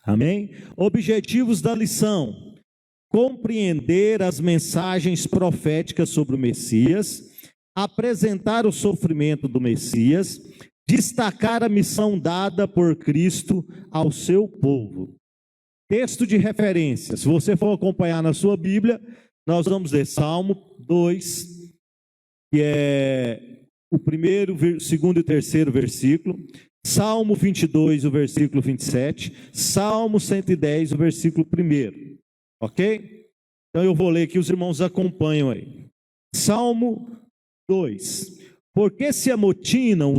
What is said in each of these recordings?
Amém? Objetivos da lição: compreender as mensagens proféticas sobre o Messias, apresentar o sofrimento do Messias, destacar a missão dada por Cristo ao seu povo. Texto de referência: se você for acompanhar na sua Bíblia, nós vamos ler Salmo 2, que é o primeiro, segundo e terceiro versículo, Salmo 22, o versículo 27, Salmo 110, o versículo 1, ok? Então eu vou ler aqui, os irmãos acompanham aí. Salmo 2: por que se amotinam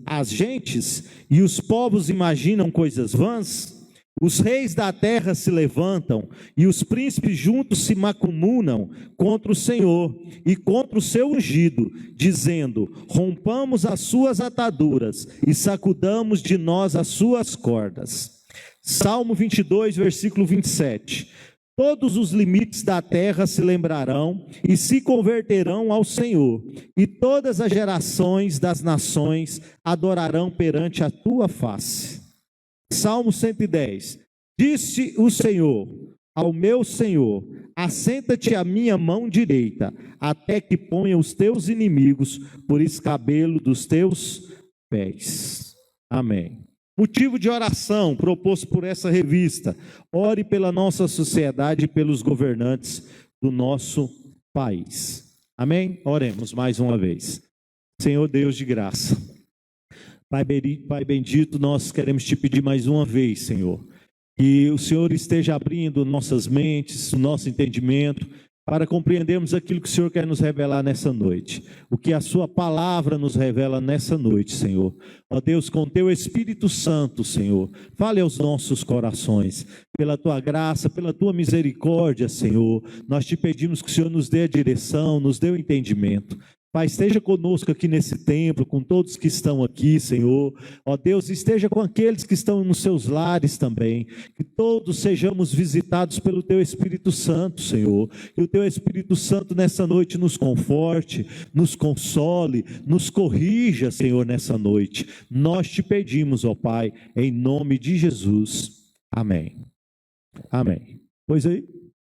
as gentes e os povos imaginam coisas vãs? Os reis da terra se levantam e os príncipes juntos se macumunam contra o Senhor e contra o seu ungido, dizendo: rompamos as suas ataduras e sacudamos de nós as suas cordas. Salmo 22, versículo 27: todos os limites da terra se lembrarão e se converterão ao Senhor, e todas as gerações das nações adorarão perante a tua face. Salmo 110: disse o Senhor ao meu Senhor: assenta-te à minha mão direita, até que ponha os teus inimigos por escabelo dos teus pés. Amém. Motivo de oração proposto por essa revista: ore pela nossa sociedade e pelos governantes do nosso país. Amém? Oremos mais uma vez. Senhor Deus de graça, Pai bendito, nós queremos te pedir mais uma vez, Senhor, que o Senhor esteja abrindo nossas mentes, o nosso entendimento, para compreendermos aquilo que o Senhor quer nos revelar nessa noite, o que a sua palavra nos revela nessa noite, Senhor. Ó Deus, com teu Espírito Santo, Senhor, fale aos nossos corações, pela tua graça, pela tua misericórdia, Senhor, nós te pedimos que o Senhor nos dê a direção, nos dê o entendimento. Pai, esteja conosco aqui nesse templo, com todos que estão aqui, Senhor. Ó Deus, esteja com aqueles que estão nos seus lares também, que todos sejamos visitados pelo Teu Espírito Santo, Senhor. Que o Teu Espírito Santo nessa noite nos conforte, nos console, nos corrija, Senhor, nessa noite. Nós te pedimos, ó Pai, em nome de Jesus. Amém. Amém. Pois aí,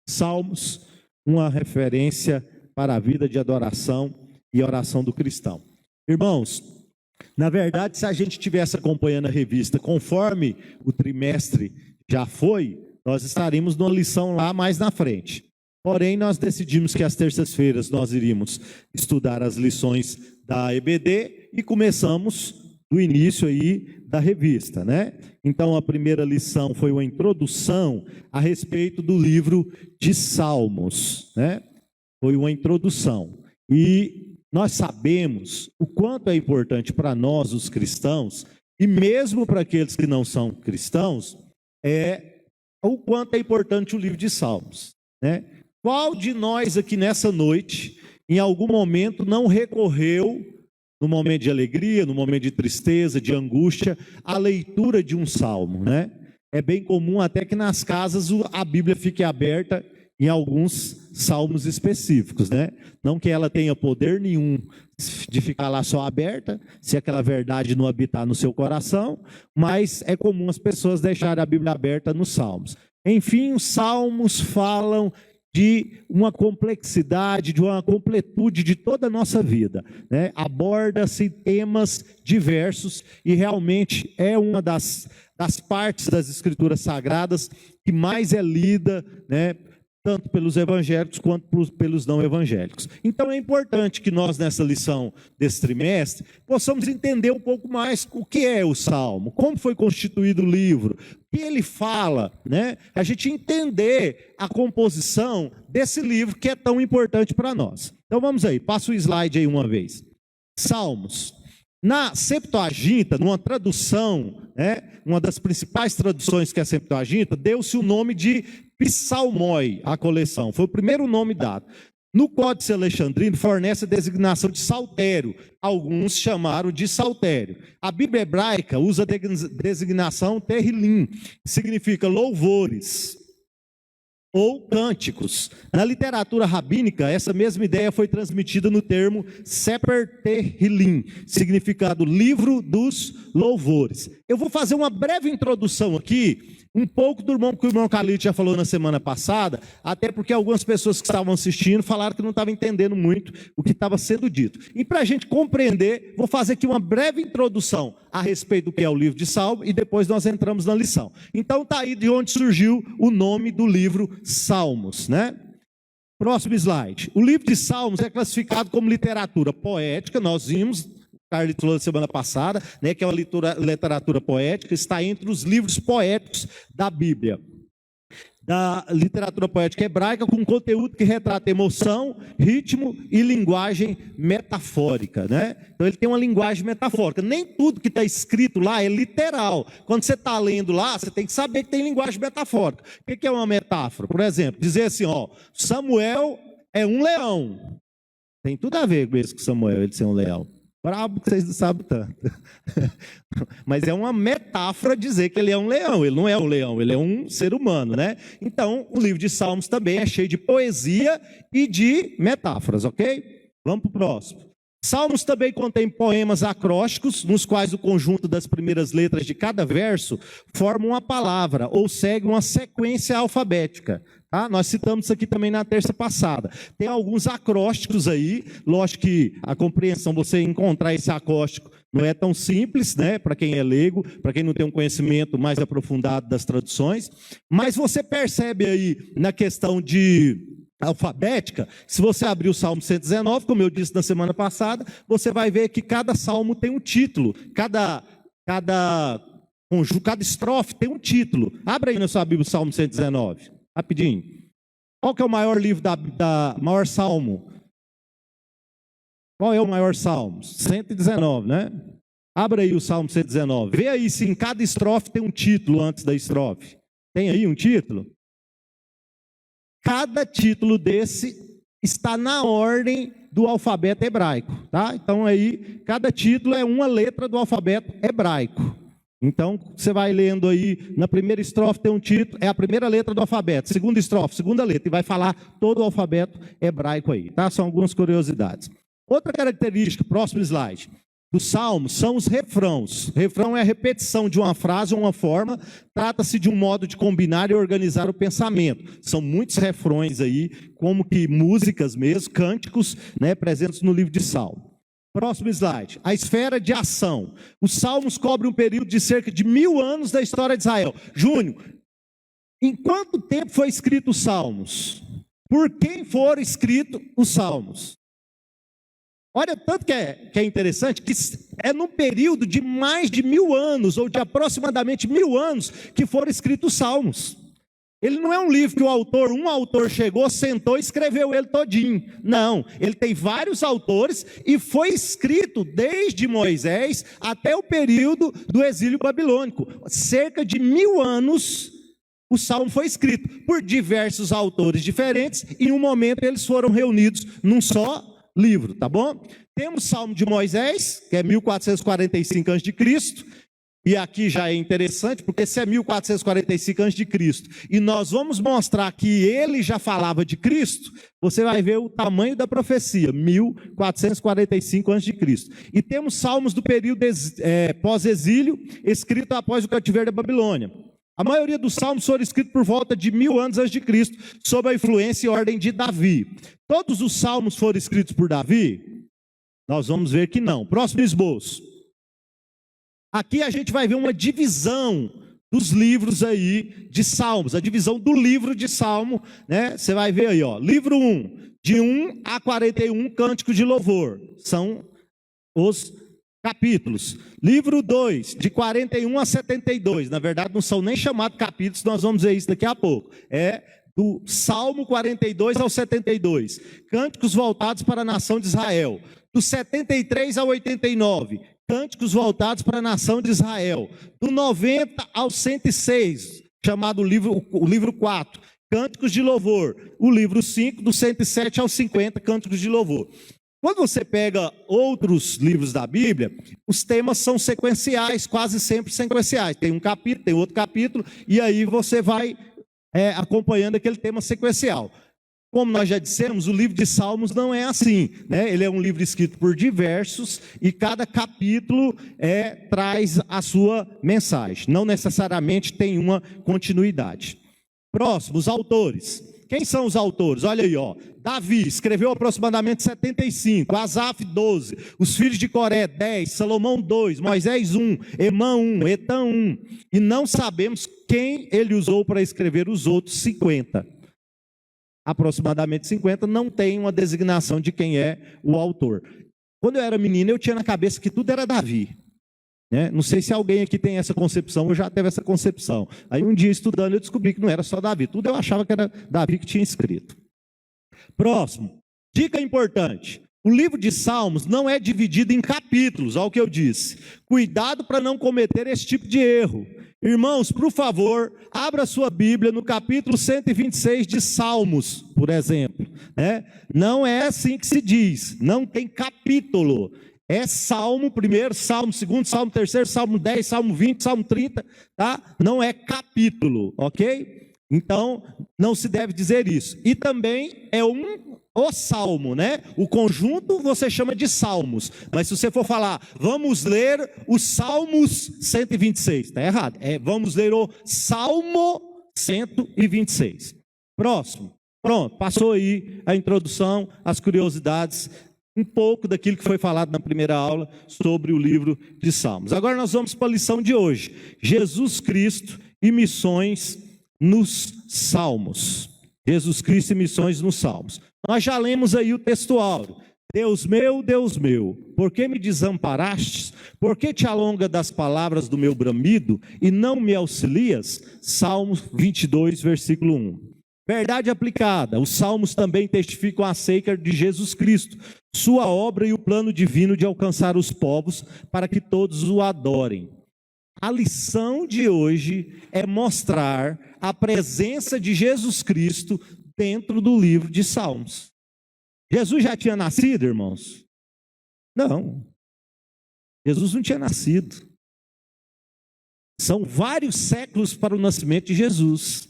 Salmos, uma referência para a vida de adoração e oração do cristão. Irmãos, na verdade, se a gente estivesse acompanhando a revista conforme o trimestre já foi, nós estaríamos numa lição lá mais na frente. Porém, nós decidimos que às terças-feiras nós iríamos estudar as lições da EBD e começamos do início aí da revista, né? Então, a primeira lição foi uma introdução a respeito do livro de Salmos, né? Foi uma introdução. E nós sabemos o quanto é importante para nós, os cristãos, e mesmo para aqueles que não são cristãos, o quanto é importante o livro de Salmos, né? Qual de nós aqui nessa noite, em algum momento, não recorreu, no momento de alegria, no momento de tristeza, de angústia, à leitura de um salmo, né? É bem comum até que nas casas a Bíblia fique aberta em alguns salmos específicos, né? Não que ela tenha poder nenhum de ficar lá só aberta, se aquela verdade não habitar no seu coração, mas é comum as pessoas deixarem a Bíblia aberta nos salmos. Enfim, os salmos falam de uma complexidade, de uma completude de toda a nossa vida, né? Aborda-se temas diversos e realmente é uma das partes das Escrituras Sagradas que mais é lida, né? Tanto pelos evangélicos quanto pelos não evangélicos. Então é importante que nós, nessa lição desse trimestre, possamos entender um pouco mais o que é o Salmo, como foi constituído o livro, o que ele fala, né? A gente entender a composição desse livro que é tão importante para nós. Então vamos aí, passa o slide aí uma vez. Salmos. Na Septuaginta, numa tradução, né, uma das principais traduções que é a Septuaginta, deu-se o nome de Psalmoi, a coleção. Foi o primeiro nome dado. No Códice Alexandrino fornece a designação de saltério. Alguns chamaram de saltério. A Bíblia hebraica usa a designação terrilim, que significa louvores ou cânticos. Na literatura rabínica, essa mesma ideia foi transmitida no termo Sefer Tehillim, significado livro dos louvores. Eu vou fazer uma breve introdução aqui, um pouco do que o irmão Carlito já falou na semana passada, até porque algumas pessoas que estavam assistindo falaram que não estavam entendendo muito o que estava sendo dito. E para a gente compreender, vou fazer aqui uma breve introdução a respeito do que é o livro de Salmo e depois nós entramos na lição. Então está aí de onde surgiu o nome do livro Salmos, né? Próximo slide. O livro de Salmos é classificado como literatura poética, nós vimos, Carlito falou na semana passada, né, que é uma literatura poética, está entre os livros poéticos da Bíblia. Da literatura poética hebraica, com conteúdo que retrata emoção, ritmo e linguagem metafórica, né? Então ele tem uma linguagem metafórica. Nem tudo que está escrito lá é literal. Quando você está lendo lá, você tem que saber que tem linguagem metafórica. O que é uma metáfora? Por exemplo, dizer assim, ó, Samuel é um leão. Tem tudo a ver com isso com Samuel, ele ser um leão. Brabo que vocês não sabem tanto. Mas é uma metáfora dizer que ele é um leão. Ele não é um leão, ele é um ser humano, né? Então, o livro de Salmos também é cheio de poesia e de metáforas, ok? Vamos para o próximo. Salmos também contém poemas acrósticos, nos quais o conjunto das primeiras letras de cada verso forma uma palavra ou segue uma sequência alfabética. Tá? Nós citamos isso aqui também na terça passada. Tem alguns acrósticos aí, lógico que a compreensão, você encontrar esse acróstico não é tão simples, né? Para quem é leigo, para quem não tem um conhecimento mais aprofundado das traduções, mas você percebe aí na questão de alfabética, se você abrir o Salmo 119, como eu disse na semana passada, você vai ver que cada salmo tem um título, cada estrofe tem um título. Abra aí na sua Bíblia o Salmo 119, rapidinho. Qual que é o maior livro maior salmo? Qual é o maior salmo? 119, né? Abra aí o Salmo 119. Vê aí se em cada estrofe tem um título antes da estrofe. Tem aí um título? Cada título desse está na ordem do alfabeto hebraico, tá? Então aí, cada título é uma letra do alfabeto hebraico. Então, você vai lendo aí, na primeira estrofe tem um título, é a primeira letra do alfabeto, segunda estrofe, segunda letra, e vai falar todo o alfabeto hebraico aí, tá? São algumas curiosidades. Outra característica, próximo slide, do Salmo são os refrãos. Refrão é a repetição de uma frase ou uma forma, trata-se de um modo de combinar e organizar o pensamento. São muitos refrões aí, como que músicas mesmo, cânticos, né, presentes no livro de Salmo. Próximo slide, a esfera de ação. Os Salmos cobrem um período de cerca de 1000 anos da história de Israel. Júnior, em quanto tempo foi escrito os Salmos? Por quem foram escritos os Salmos? Olha, tanto que é interessante, que é num período de mais de 1000 anos, ou de aproximadamente 1000 anos, que foram escritos os Salmos. Ele não é um livro que um autor chegou, sentou e escreveu ele todinho. Não, ele tem vários autores e foi escrito desde Moisés até o período do exílio babilônico. Cerca de 1000 anos o Salmo foi escrito por diversos autores diferentes e em um momento eles foram reunidos num só livro, tá bom? Temos o Salmo de Moisés, que é 1445 a.C., e aqui já é interessante, porque se é 1445 a.C., e nós vamos mostrar que ele já falava de Cristo, você vai ver o tamanho da profecia, 1445 a.C. E temos salmos do período pós-exílio, escrito após o cativeiro da Babilônia. A maioria dos salmos foram escritos por volta de 1000 anos antes de Cristo, sob a influência e ordem de Davi. Todos os salmos foram escritos por Davi? Nós vamos ver que não. Próximo esboço. Aqui a gente vai ver uma divisão dos livros aí de salmos, a divisão do livro de salmo, né? Você vai ver aí, ó, livro 1, de 1 a 41, cânticos de louvor, são os capítulos. Livro 2, de 41 a 72, na verdade não são nem chamados capítulos, nós vamos ver isso daqui a pouco, é do Salmo 42 ao 72, cânticos voltados para a nação de Israel, do 73 ao 89, cânticos voltados para a nação de Israel, do 90 ao 106, chamado o livro 4, cânticos de louvor, o livro 5, do 107 ao 50, cânticos de louvor. Quando você pega outros livros da Bíblia, os temas são sequenciais, quase sempre sequenciais. Tem um capítulo, tem outro capítulo, e aí você vai acompanhando aquele tema sequencial. como nós já dissemos, o livro de Salmos não é assim, né? Ele é um livro escrito por diversos e cada capítulo traz a sua mensagem. Não necessariamente tem uma continuidade. Próximo, os autores. Quem são os autores? Olha aí, ó. Davi escreveu aproximadamente 75, Asaf 12, os filhos de Coré 10, Salomão 2, Moisés 1, Emã 1, Etã 1. E não sabemos quem ele usou para escrever os outros 50. Aproximadamente 50, não tem uma designação de quem é o autor. Quando eu era menino, eu tinha na cabeça que tudo era Davi. Né? Não sei se alguém aqui tem essa concepção, ou já teve essa concepção. Aí um dia estudando eu descobri que não era só Davi, tudo eu achava que era Davi que tinha escrito. Próximo, dica importante, o livro de Salmos não é dividido em capítulos, olha o que eu disse. Cuidado para não cometer esse tipo de erro. Irmãos, por favor, abra sua Bíblia no capítulo 126 de Salmos, por exemplo. Né? Não é assim que se diz, não tem capítulo. É Salmo, primeiro, Salmo, segundo, Salmo, terceiro, Salmo 10, Salmo 20, Salmo 30, tá? Não é capítulo, ok? Então, não se deve dizer isso. E também é o Salmo, né? O conjunto você chama de Salmos. Mas se você for falar, vamos ler os Salmos 126, está errado. Vamos ler o Salmo 126. Próximo. Pronto, passou aí a introdução, as curiosidades, um pouco daquilo que foi falado na primeira aula sobre o livro de Salmos. Agora nós vamos para a lição de hoje. Jesus Cristo e missões nos Salmos. Jesus Cristo e missões nos Salmos. Nós já lemos aí o texto áureo. Deus meu, por que me desamparastes? Por que te alonga das palavras do meu bramido e não me auxilias? Salmos 22, versículo 1. Verdade aplicada, os salmos também testificam acerca de Jesus Cristo, sua obra e o plano divino de alcançar os povos para que todos o adorem. A lição de hoje é mostrar a presença de Jesus Cristo dentro do livro de Salmos. Jesus já tinha nascido, irmãos? Não. Jesus não tinha nascido. São vários séculos para o nascimento de Jesus.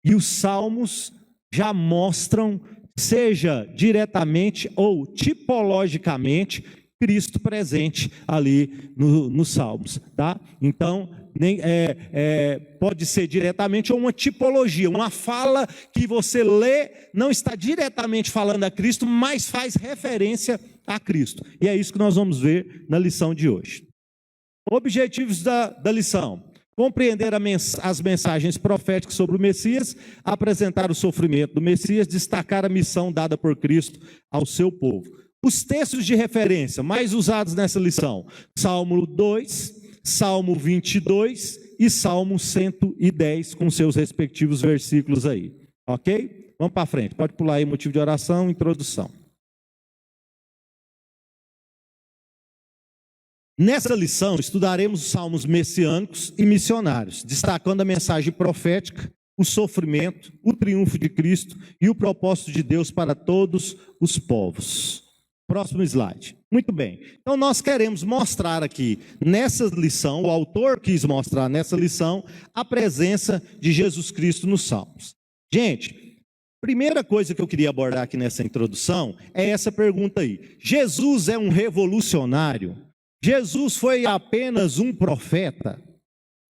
E os salmos já mostram, seja diretamente ou tipologicamente, Cristo presente ali nos salmos, tá? Então, pode ser diretamente ou uma tipologia, uma fala que você lê, não está diretamente falando a Cristo, mas faz referência a Cristo. E é isso que nós vamos ver na lição de hoje. Objetivos da lição: compreender as mensagens proféticas sobre o Messias, apresentar o sofrimento do Messias, destacar a missão dada por Cristo ao seu povo. Os textos de referência mais usados nessa lição: Salmo 2, Salmo 22 e Salmo 110, com seus respectivos versículos aí. Ok? Vamos para frente, pode pular aí motivo de oração, introdução. Nessa lição, estudaremos os salmos messiânicos e missionários, destacando a mensagem profética, o sofrimento, o triunfo de Cristo e o propósito de Deus para todos os povos. Próximo slide. Muito bem. Então, nós queremos mostrar aqui, nessa lição, o autor quis mostrar nessa lição, a presença de Jesus Cristo nos salmos. Gente, primeira coisa que eu queria abordar aqui nessa introdução é essa pergunta aí. Jesus é um revolucionário? Jesus foi apenas um profeta?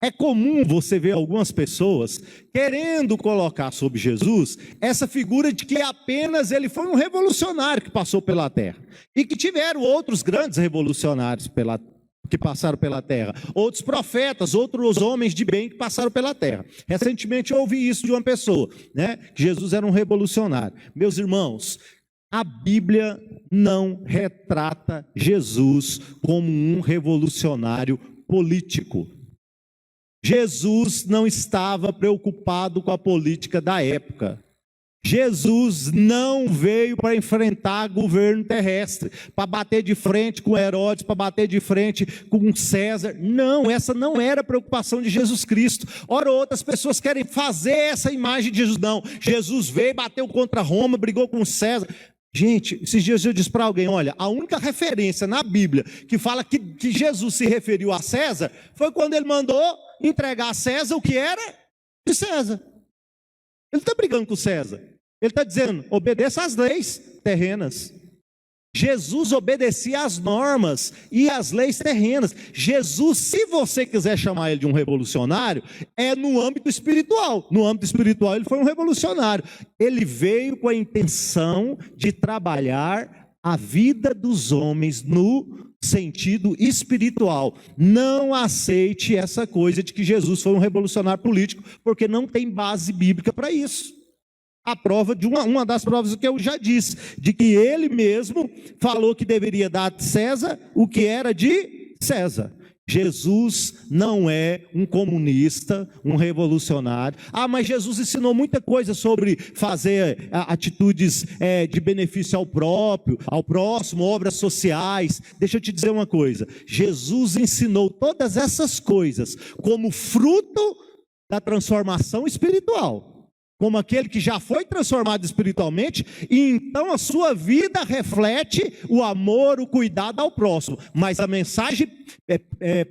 É comum você ver algumas pessoas querendo colocar sobre Jesus essa figura de que apenas ele foi um revolucionário que passou pela terra. E que tiveram outros grandes revolucionários que passaram pela terra. Outros profetas, outros homens de bem que passaram pela terra. Recentemente eu ouvi isso de uma pessoa, né? Que Jesus era um revolucionário. Meus irmãos, a Bíblia não retrata Jesus como um revolucionário político. Jesus não estava preocupado com a política da época. Jesus não veio para enfrentar governo terrestre, para bater de frente com Herodes, para bater de frente com César. Não, essa não era a preocupação de Jesus Cristo. Ora, outras pessoas querem fazer essa imagem de Jesus. Não, Jesus veio, bateu contra Roma, brigou com César. Gente, esses dias eu disse para alguém, olha, a única referência na Bíblia que fala que Jesus se referiu a César foi quando ele mandou entregar a César o que era de César. Ele está brigando com César. Ele está dizendo, obedeça às leis terrenas. Jesus obedecia às normas e às leis terrenas. Jesus, se você quiser chamar ele de um revolucionário, é no âmbito espiritual. No âmbito espiritual ele foi um revolucionário. Ele veio com a intenção de trabalhar a vida dos homens no sentido espiritual. Não aceite essa coisa de que Jesus foi um revolucionário político, porque não tem base bíblica para isso. A prova de uma das provas que eu já disse, de que ele mesmo falou que deveria dar a César o que era de César. Jesus não é um comunista, um revolucionário. Mas Jesus ensinou muita coisa sobre fazer atitudes de benefício ao próximo, obras sociais. Deixa eu te dizer uma coisa, Jesus ensinou todas essas coisas como fruto da transformação espiritual. Como aquele que já foi transformado espiritualmente, e então a sua vida reflete o amor, o cuidado ao próximo. Mas a mensagem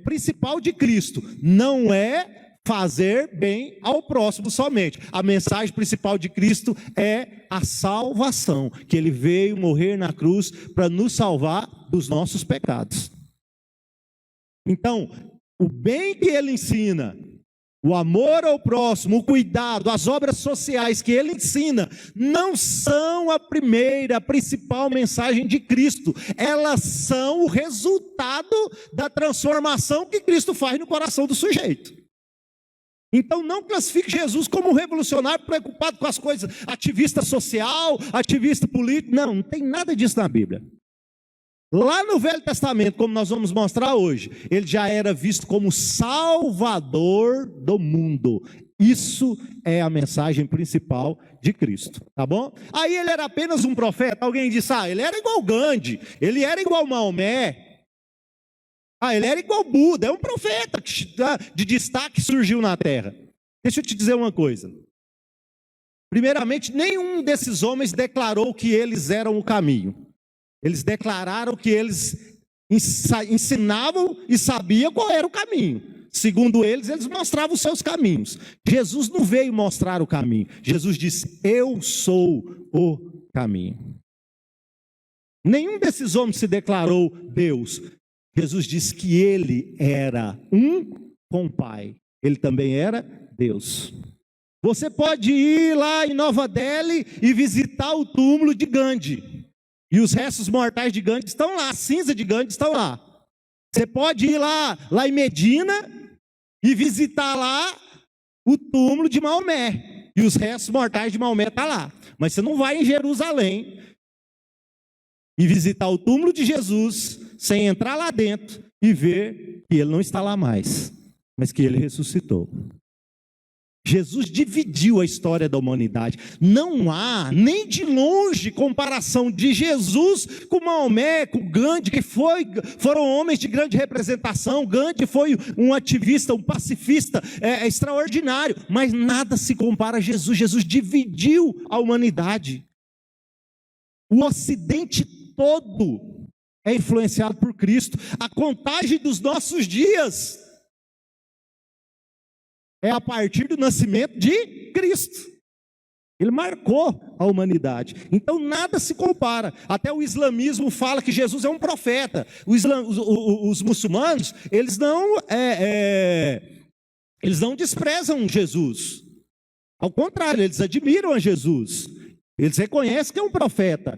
principal de Cristo não é fazer bem ao próximo somente. A mensagem principal de Cristo é a salvação, que Ele veio morrer na cruz para nos salvar dos nossos pecados. Então, o bem que Ele ensina, o amor ao próximo, o cuidado, as obras sociais que ele ensina, não são a principal mensagem de Cristo. Elas são o resultado da transformação que Cristo faz no coração do sujeito. Então não classifique Jesus como um revolucionário preocupado com as coisas, ativista social, ativista político. Não tem nada disso na Bíblia. Lá no Velho Testamento, como nós vamos mostrar hoje, ele já era visto como Salvador do mundo. Isso é a mensagem principal de Cristo, tá bom? Aí ele era apenas um profeta. Alguém disse, ele era igual Gandhi, ele era igual Maomé, ele era igual Buda, é um profeta de destaque que surgiu na terra. Deixa eu te dizer uma coisa. Primeiramente, nenhum desses homens declarou que eles eram o caminho. Eles declararam que eles ensinavam e sabiam qual era o caminho. Segundo eles mostravam os seus caminhos. Jesus não veio mostrar o caminho. Jesus disse, eu sou o caminho. Nenhum desses homens se declarou Deus. Jesus disse que ele era um com o Pai. Ele também era Deus. Você pode ir lá em Nova Delhi e visitar o túmulo de Gandhi. E os restos mortais de Gandhi estão lá, a cinza de Gandhi estão lá. Você pode ir lá em Medina e visitar lá o túmulo de Maomé. E os restos mortais de Maomé estão lá. Mas você não vai em Jerusalém e visitar o túmulo de Jesus sem entrar lá dentro e ver que ele não está lá mais, mas que ele ressuscitou. Jesus dividiu a história da humanidade. Não há nem de longe comparação de Jesus com Maomé, com Gandhi, que foram homens de grande representação. Gandhi foi um ativista, um pacifista extraordinário, mas nada se compara a Jesus. Jesus dividiu a humanidade. O Ocidente todo é influenciado por Cristo. A contagem dos nossos dias é a partir do nascimento de Cristo. Ele marcou a humanidade. Então nada se compara. Até o islamismo fala que Jesus é um profeta. Os muçulmanos, eles não desprezam Jesus. Ao contrário, eles admiram a Jesus. Eles reconhecem que é um profeta,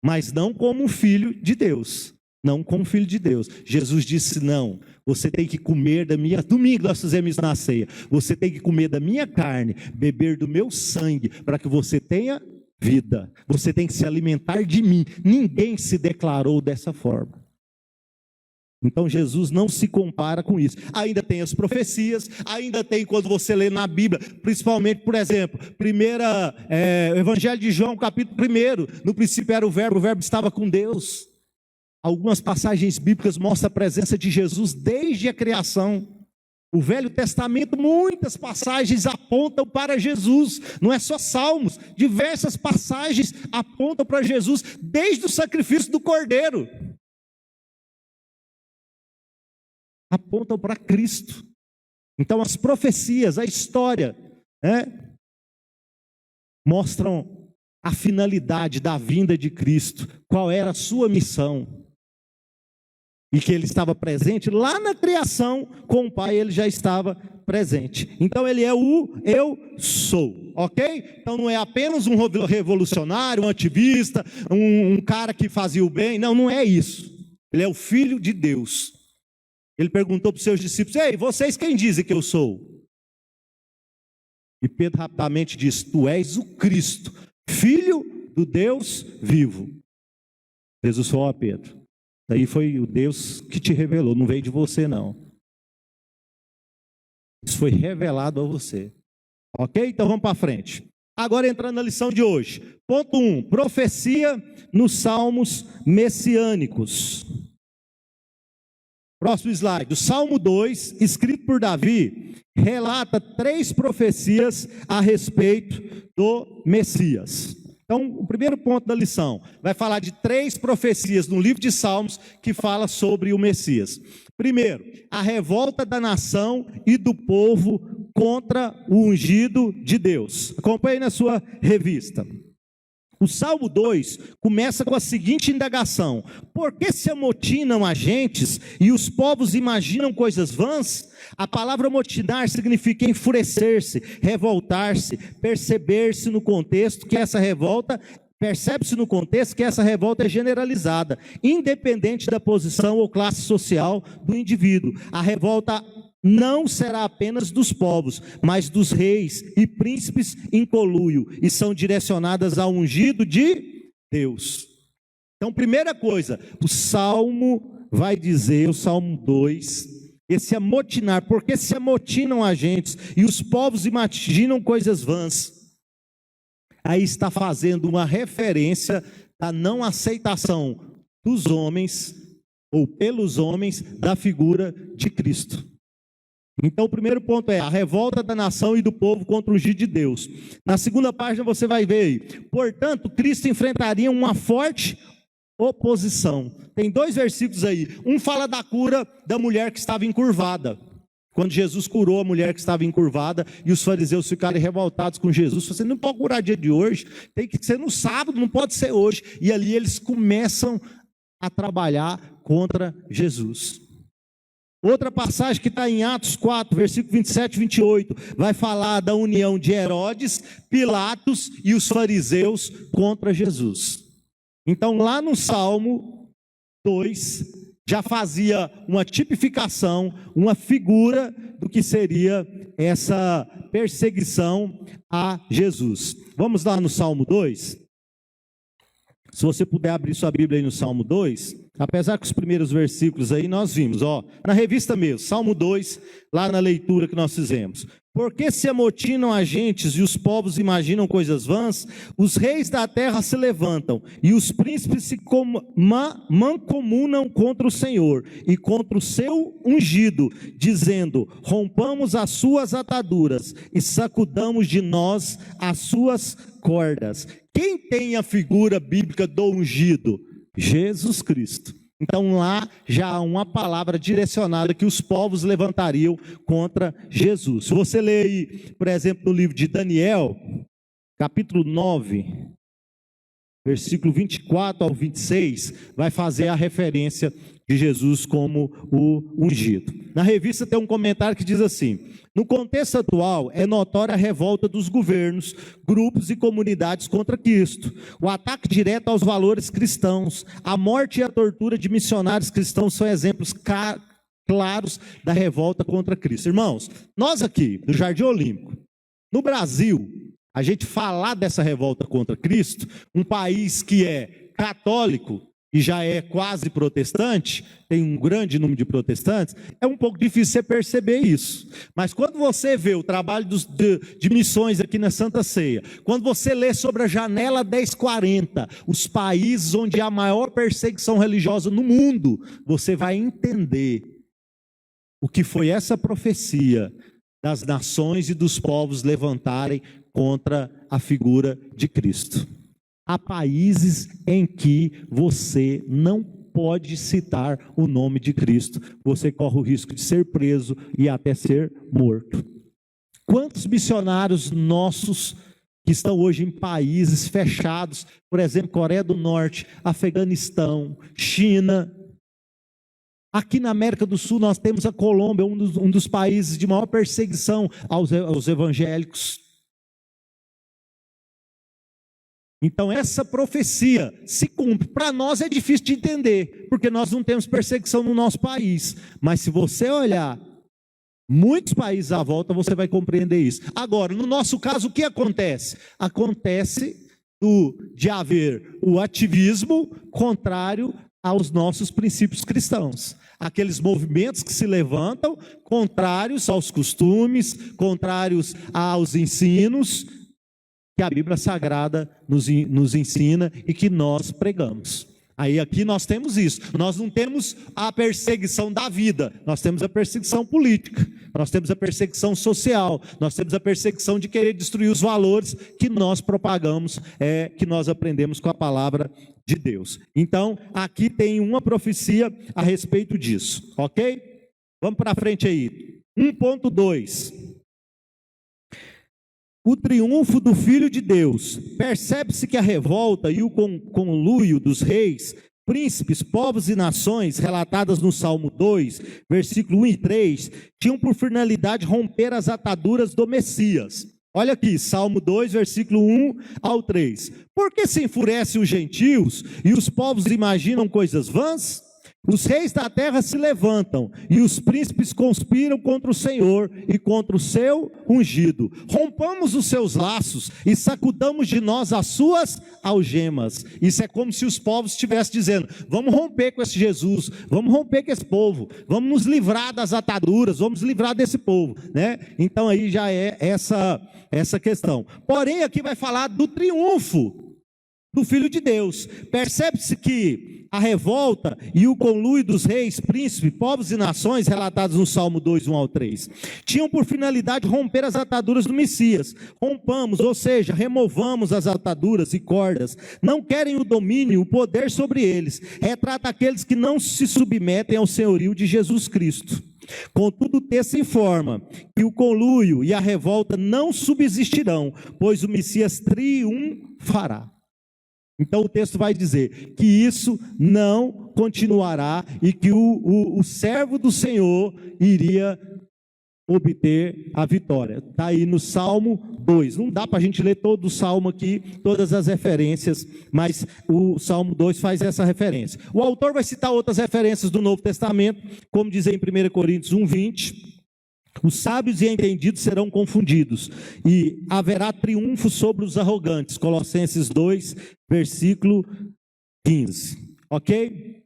mas não como um filho de Deus. Não como filho de Deus. Jesus disse, não, você tem que comer da minha... Domingo nós fizemos isso na ceia. Você tem que comer da minha carne, beber do meu sangue, para que você tenha vida. Você tem que se alimentar de mim. Ninguém se declarou dessa forma. Então Jesus não se compara com isso. Ainda tem as profecias, ainda tem quando você lê na Bíblia, principalmente, por exemplo, Evangelho de João, capítulo 1, no princípio era o verbo estava com Deus. Algumas passagens bíblicas mostram a presença de Jesus desde a criação. O Velho Testamento, muitas passagens apontam para Jesus, não é só Salmos, diversas passagens apontam para Jesus, desde o sacrifício do Cordeiro. Apontam para Cristo. Então as profecias, a história, mostram a finalidade da vinda de Cristo, qual era a sua missão. E que ele estava presente lá na criação, com o Pai ele já estava presente. Então ele é o eu sou, ok? Então não é apenas um revolucionário, um ativista, um cara que fazia o bem, não é isso. Ele é o Filho de Deus. Ele perguntou para os seus discípulos: ei, vocês quem dizem que eu sou? E Pedro rapidamente disse: tu és o Cristo, Filho do Deus vivo. Jesus falou a Pedro: daí foi o Deus que te revelou, não veio de você não. Isso foi revelado a você. Ok? Então vamos para frente. Agora entrando na lição de hoje. Ponto 1, profecia nos salmos messiânicos. Próximo slide. O Salmo 2, escrito por Davi, relata 3 profecias a respeito do Messias. Então, o primeiro ponto da lição vai falar de 3 profecias no livro de Salmos que fala sobre o Messias. Primeiro, a revolta da nação e do povo contra o ungido de Deus. Acompanhe na sua revista. O Salmo 2 começa com a seguinte indagação: por que se amotinam as gentes e os povos imaginam coisas vãs? A palavra amotinar significa enfurecer-se, revoltar-se, percebe-se no contexto que essa revolta é generalizada, independente da posição ou classe social do indivíduo. A revolta não será apenas dos povos, mas dos reis e príncipes em conluio, e são direcionadas ao ungido de Deus. Então, primeira coisa, o Salmo vai dizer, o Salmo 2, esse amotinar, porque se amotinam as gentes e os povos imaginam coisas vãs. Aí está fazendo uma referência à não aceitação dos homens, ou pelos homens, da figura de Cristo. Então o primeiro ponto é a revolta da nação e do povo contra o ungido de Deus. Na segunda página você vai ver aí: portanto, Cristo enfrentaria uma forte oposição. Tem 2 versículos aí. Um fala da cura da mulher que estava encurvada. Quando Jesus curou a mulher que estava encurvada, e os fariseus ficaram revoltados com Jesus: você não pode curar dia de hoje, tem que ser no sábado, não pode ser hoje. E ali eles começam a trabalhar contra Jesus. Outra passagem que está em Atos 4, versículo 27 e 28, vai falar da união de Herodes, Pilatos e os fariseus contra Jesus. Então lá no Salmo 2, já fazia uma tipificação, uma figura do que seria essa perseguição a Jesus. Vamos lá no Salmo 2? Se você puder abrir sua Bíblia aí no Salmo 2, apesar que os primeiros versículos aí nós vimos, na revista mesmo, Salmo 2, lá na leitura que nós fizemos. Porque se amotinam as gentes e os povos imaginam coisas vãs, os reis da terra se levantam e os príncipes se mancomunam contra o Senhor e contra o seu ungido, dizendo: rompamos as suas ataduras e sacudamos de nós as suas cordas. Quem tem a figura bíblica do ungido? Jesus Cristo. Então lá já há uma palavra direcionada que os povos levantariam contra Jesus. Se você ler aí, por exemplo, no livro de Daniel, capítulo 9, versículo 24 ao 26, vai fazer a referência de Jesus como o ungido. Na revista tem um comentário que diz assim: no contexto atual, é notória a revolta dos governos, grupos e comunidades contra Cristo, o ataque direto aos valores cristãos, a morte e a tortura de missionários cristãos são exemplos claros da revolta contra Cristo. Irmãos, nós aqui, do Jardim Olímpico, no Brasil, a gente falar dessa revolta contra Cristo, um país que é católico e já é quase protestante, tem um grande número de protestantes, é um pouco difícil você perceber isso. Mas quando você vê o trabalho de missões aqui na Santa Ceia, quando você lê sobre a janela 1040, os países onde há a maior perseguição religiosa no mundo, você vai entender o que foi essa profecia das nações e dos povos levantarem contra a figura de Cristo. Há países em que você não pode citar o nome de Cristo, você corre o risco de ser preso e até ser morto. Quantos missionários nossos que estão hoje em países fechados, por exemplo, Coreia do Norte, Afeganistão, China. Aqui na América do Sul nós temos a Colômbia, um dos países de maior perseguição aos evangélicos. Então essa profecia se cumpre. Para nós é difícil de entender, porque nós não temos perseguição no nosso país. Mas se você olhar muitos países à volta, você vai compreender isso. Agora, no nosso caso, o que acontece? Acontece de haver o ativismo contrário aos nossos princípios cristãos. Aqueles movimentos que se levantam contrários aos costumes, contrários aos ensinos que a Bíblia Sagrada nos ensina e que nós pregamos. Aí aqui nós temos isso. Nós não temos a perseguição da vida, nós temos a perseguição política, nós temos a perseguição social, nós temos a perseguição de querer destruir os valores que nós propagamos, que nós aprendemos com a palavra de Deus. Então, aqui tem uma profecia a respeito disso, ok? Vamos para frente aí. 1.2. O triunfo do Filho de Deus. Percebe-se que a revolta e o conluio dos reis, príncipes, povos e nações, relatadas no Salmo 2, versículo 1 e 3, tinham por finalidade romper as ataduras do Messias. Olha aqui, Salmo 2, versículo 1 ao 3. Por que se enfurecem os gentios e os povos imaginam coisas vãs? Os reis da terra se levantam e os príncipes conspiram contra o Senhor e contra o seu ungido. Rompamos os seus laços e sacudamos de nós as suas algemas. Isso é como se os povos estivessem dizendo: vamos romper com esse Jesus, vamos romper com esse povo, vamos nos livrar das ataduras, vamos livrar desse povo, né? Então aí já é essa questão. Porém aqui vai falar do triunfo do Filho de Deus. Percebe-se que a revolta e o conluio dos reis, príncipes, povos e nações, relatados no Salmo 2, 1 ao 3, tinham por finalidade romper as ataduras do Messias. Rompamos, ou seja, removamos as ataduras e cordas. Não querem o domínio, o poder sobre eles. Retrata aqueles que não se submetem ao senhorio de Jesus Cristo. Contudo, o texto informa que o conluio e a revolta não subsistirão, pois o Messias triunfará. Então o texto vai dizer que isso não continuará e que o servo do Senhor iria obter a vitória. Está aí no Salmo 2. Não dá para a gente ler todo o Salmo aqui, todas as referências, mas o Salmo 2 faz essa referência. O autor vai citar outras referências do Novo Testamento, como diz em 1 Coríntios 1:20. Os sábios e entendidos serão confundidos, e haverá triunfo sobre os arrogantes. Colossenses 2, versículo 15. Ok?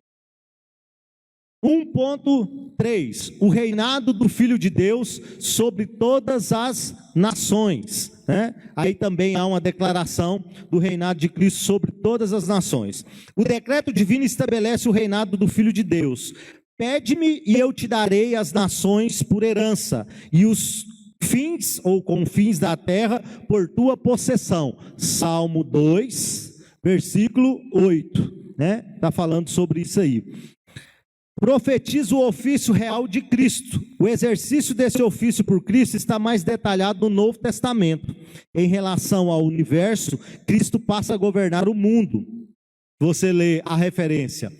1.3. O reinado do Filho de Deus sobre todas as nações. Né? Aí também há uma declaração do reinado de Cristo sobre todas as nações. O decreto divino estabelece o reinado do Filho de Deus. Pede-me e eu te darei as nações por herança, e os fins ou confins da terra por tua possessão. Salmo 2, versículo 8, né? Está falando sobre isso aí. Profetiza o ofício real de Cristo. O exercício desse ofício por Cristo está mais detalhado no Novo Testamento. Em relação ao universo, Cristo passa a governar o mundo. Você lê a referência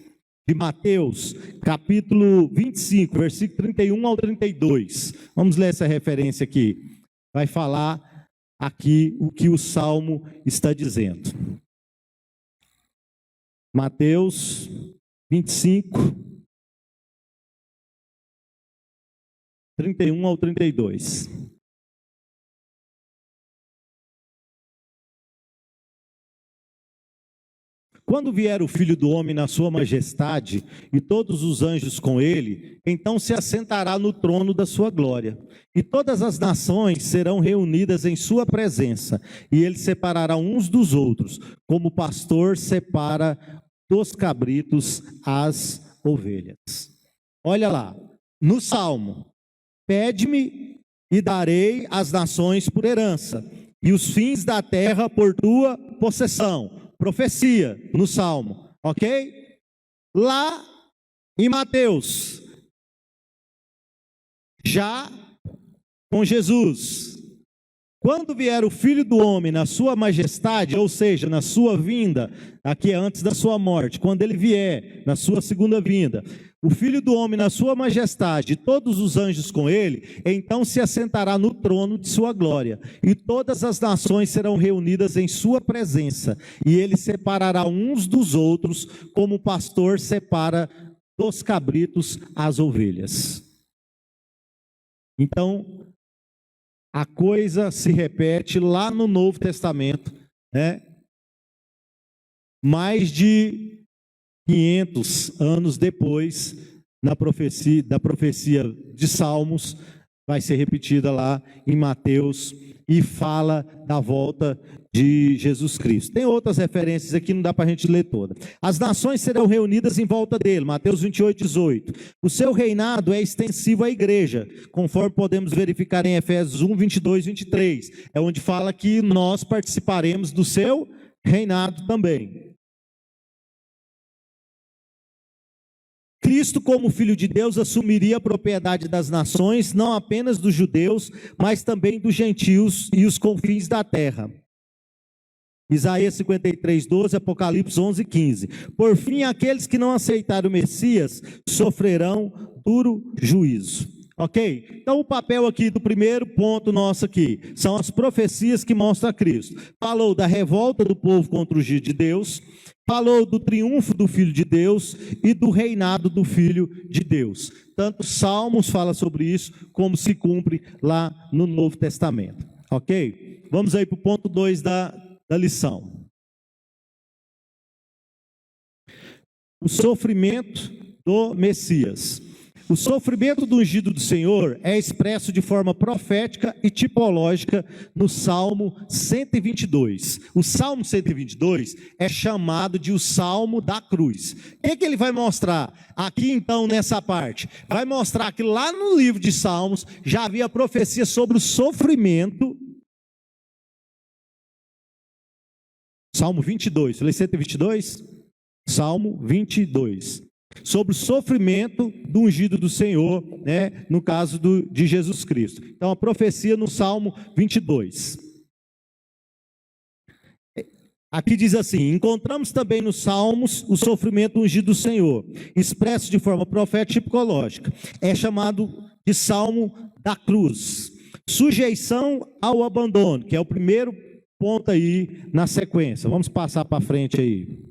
de Mateus, capítulo 25, versículo 31 ao 32. Vamos ler essa referência aqui. Vai falar aqui o que o Salmo está dizendo. Mateus 25, 31 ao 32. Quando vier o Filho do Homem na sua majestade, e todos os anjos com ele, então se assentará no trono da sua glória. E todas as nações serão reunidas em sua presença, e ele separará uns dos outros, como o pastor separa dos cabritos as ovelhas. Olha lá, no Salmo: pede-me e darei as nações por herança, e os fins da terra por tua possessão. Profecia no Salmo, ok? Lá em Mateus, já com Jesus, Quando vier o Filho do Homem na sua majestade, ou seja, na sua vinda, aqui é antes da sua morte, quando ele vier na sua segunda vinda, o Filho do Homem na sua majestade e todos os anjos com ele, então se assentará no trono de sua glória, e todas as nações serão reunidas em sua presença, e ele separará uns dos outros, como o pastor separa dos cabritos as ovelhas. Então, a coisa se repete lá no Novo Testamento, né? Mais de 500 anos depois, da profecia de Salmos, vai ser repetida lá em Mateus e fala da volta de Jesus Cristo. Tem outras referências aqui, não dá para a gente ler toda. As nações serão reunidas em volta dele, Mateus 28, 18. O seu reinado é extensivo à igreja, conforme podemos verificar em Efésios 1, 22, 23. É onde fala que nós participaremos do seu reinado também. Cristo, como Filho de Deus, assumiria a propriedade das nações, não apenas dos judeus, mas também dos gentios e os confins da terra. Isaías 53, 12, Apocalipse 11, 15. Por fim, aqueles que não aceitaram o Messias sofrerão duro juízo. Ok? Então o papel aqui do primeiro ponto nosso aqui, são as profecias que mostram a Cristo. Falou da revolta do povo contra o juízo de Deus, falou do triunfo do Filho de Deus e do reinado do Filho de Deus. Tanto Salmos fala sobre isso, como se cumpre lá no Novo Testamento. Ok? Vamos aí para o ponto 2 da lição. O sofrimento do Messias. O sofrimento do ungido do Senhor é expresso de forma profética e tipológica no Salmo 122. O Salmo 122 é chamado de o Salmo da Cruz. O que ele vai mostrar aqui então nessa parte? Vai mostrar que lá no livro de Salmos já havia profecia sobre o sofrimento. Salmo 22, falei 122? Salmo 22. Sobre o sofrimento do ungido do Senhor, né, no caso de Jesus Cristo. Então, a profecia no Salmo 22. Aqui diz assim: encontramos também nos Salmos o sofrimento do ungido do Senhor, expresso de forma profética e psicológica. É chamado de Salmo da Cruz. Sujeição ao abandono, que é o primeiro ponto aí na sequência. Vamos passar para frente aí.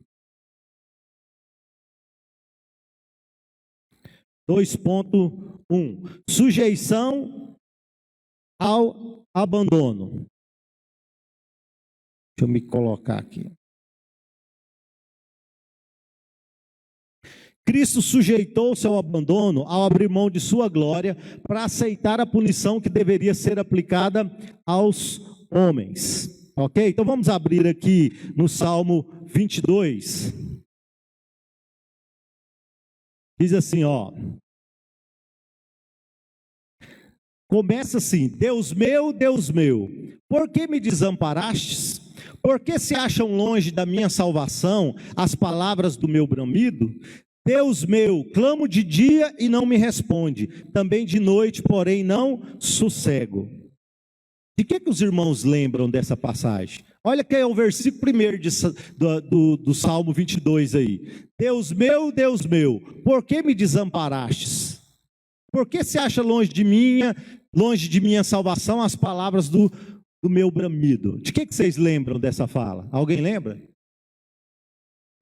2.1. Sujeição ao abandono. Deixa eu me colocar aqui. Cristo sujeitou-se ao abandono ao abrir mão de sua glória para aceitar a punição que deveria ser aplicada aos homens. Ok? Então vamos abrir aqui no Salmo 22. Diz assim, ó. Começa assim: Deus meu, por que me desamparastes? Por que se acham longe da minha salvação as palavras do meu bramido? Deus meu, clamo de dia e não me responde, também de noite, porém não sossego. De que os irmãos lembram dessa passagem? Olha que é o versículo 1 do Salmo 22 aí. Deus meu, por que me desamparastes? Por que se acha longe de minha salvação as palavras do meu bramido? De que vocês lembram dessa fala? Alguém lembra?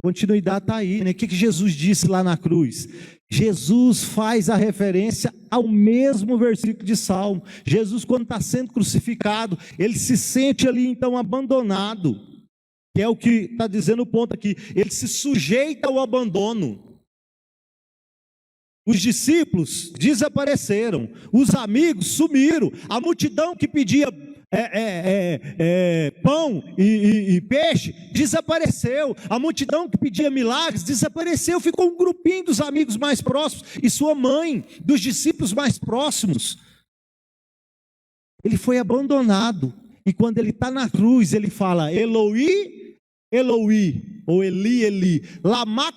Continuidade está aí, né? O que Jesus disse lá na cruz? Jesus faz a referência ao mesmo versículo de Salmo. Jesus, quando está sendo crucificado, ele se sente ali então abandonado, que é o que está dizendo o ponto aqui. Ele se sujeita ao abandono. Os discípulos desapareceram, os amigos sumiram, a multidão que pedia pão e peixe desapareceu, a multidão que pedia milagres desapareceu, ficou um grupinho dos amigos mais próximos e sua mãe, dos discípulos mais próximos. Ele foi abandonado, e quando ele está na cruz, ele fala: Eloi, Eloi, ou Eli, Eli, lama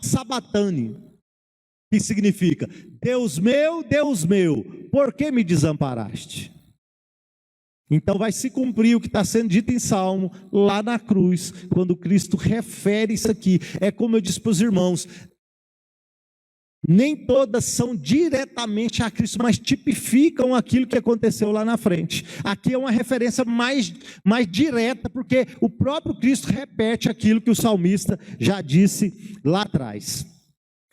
sabachthani, que significa: Deus meu, por que me desamparaste? Então vai se cumprir o que está sendo dito em Salmo, lá na cruz, quando Cristo refere isso aqui. É como eu disse para os irmãos, nem todas são diretamente a Cristo, mas tipificam aquilo que aconteceu lá na frente. Aqui é uma referência mais direta, porque o próprio Cristo repete aquilo que o salmista já disse lá atrás.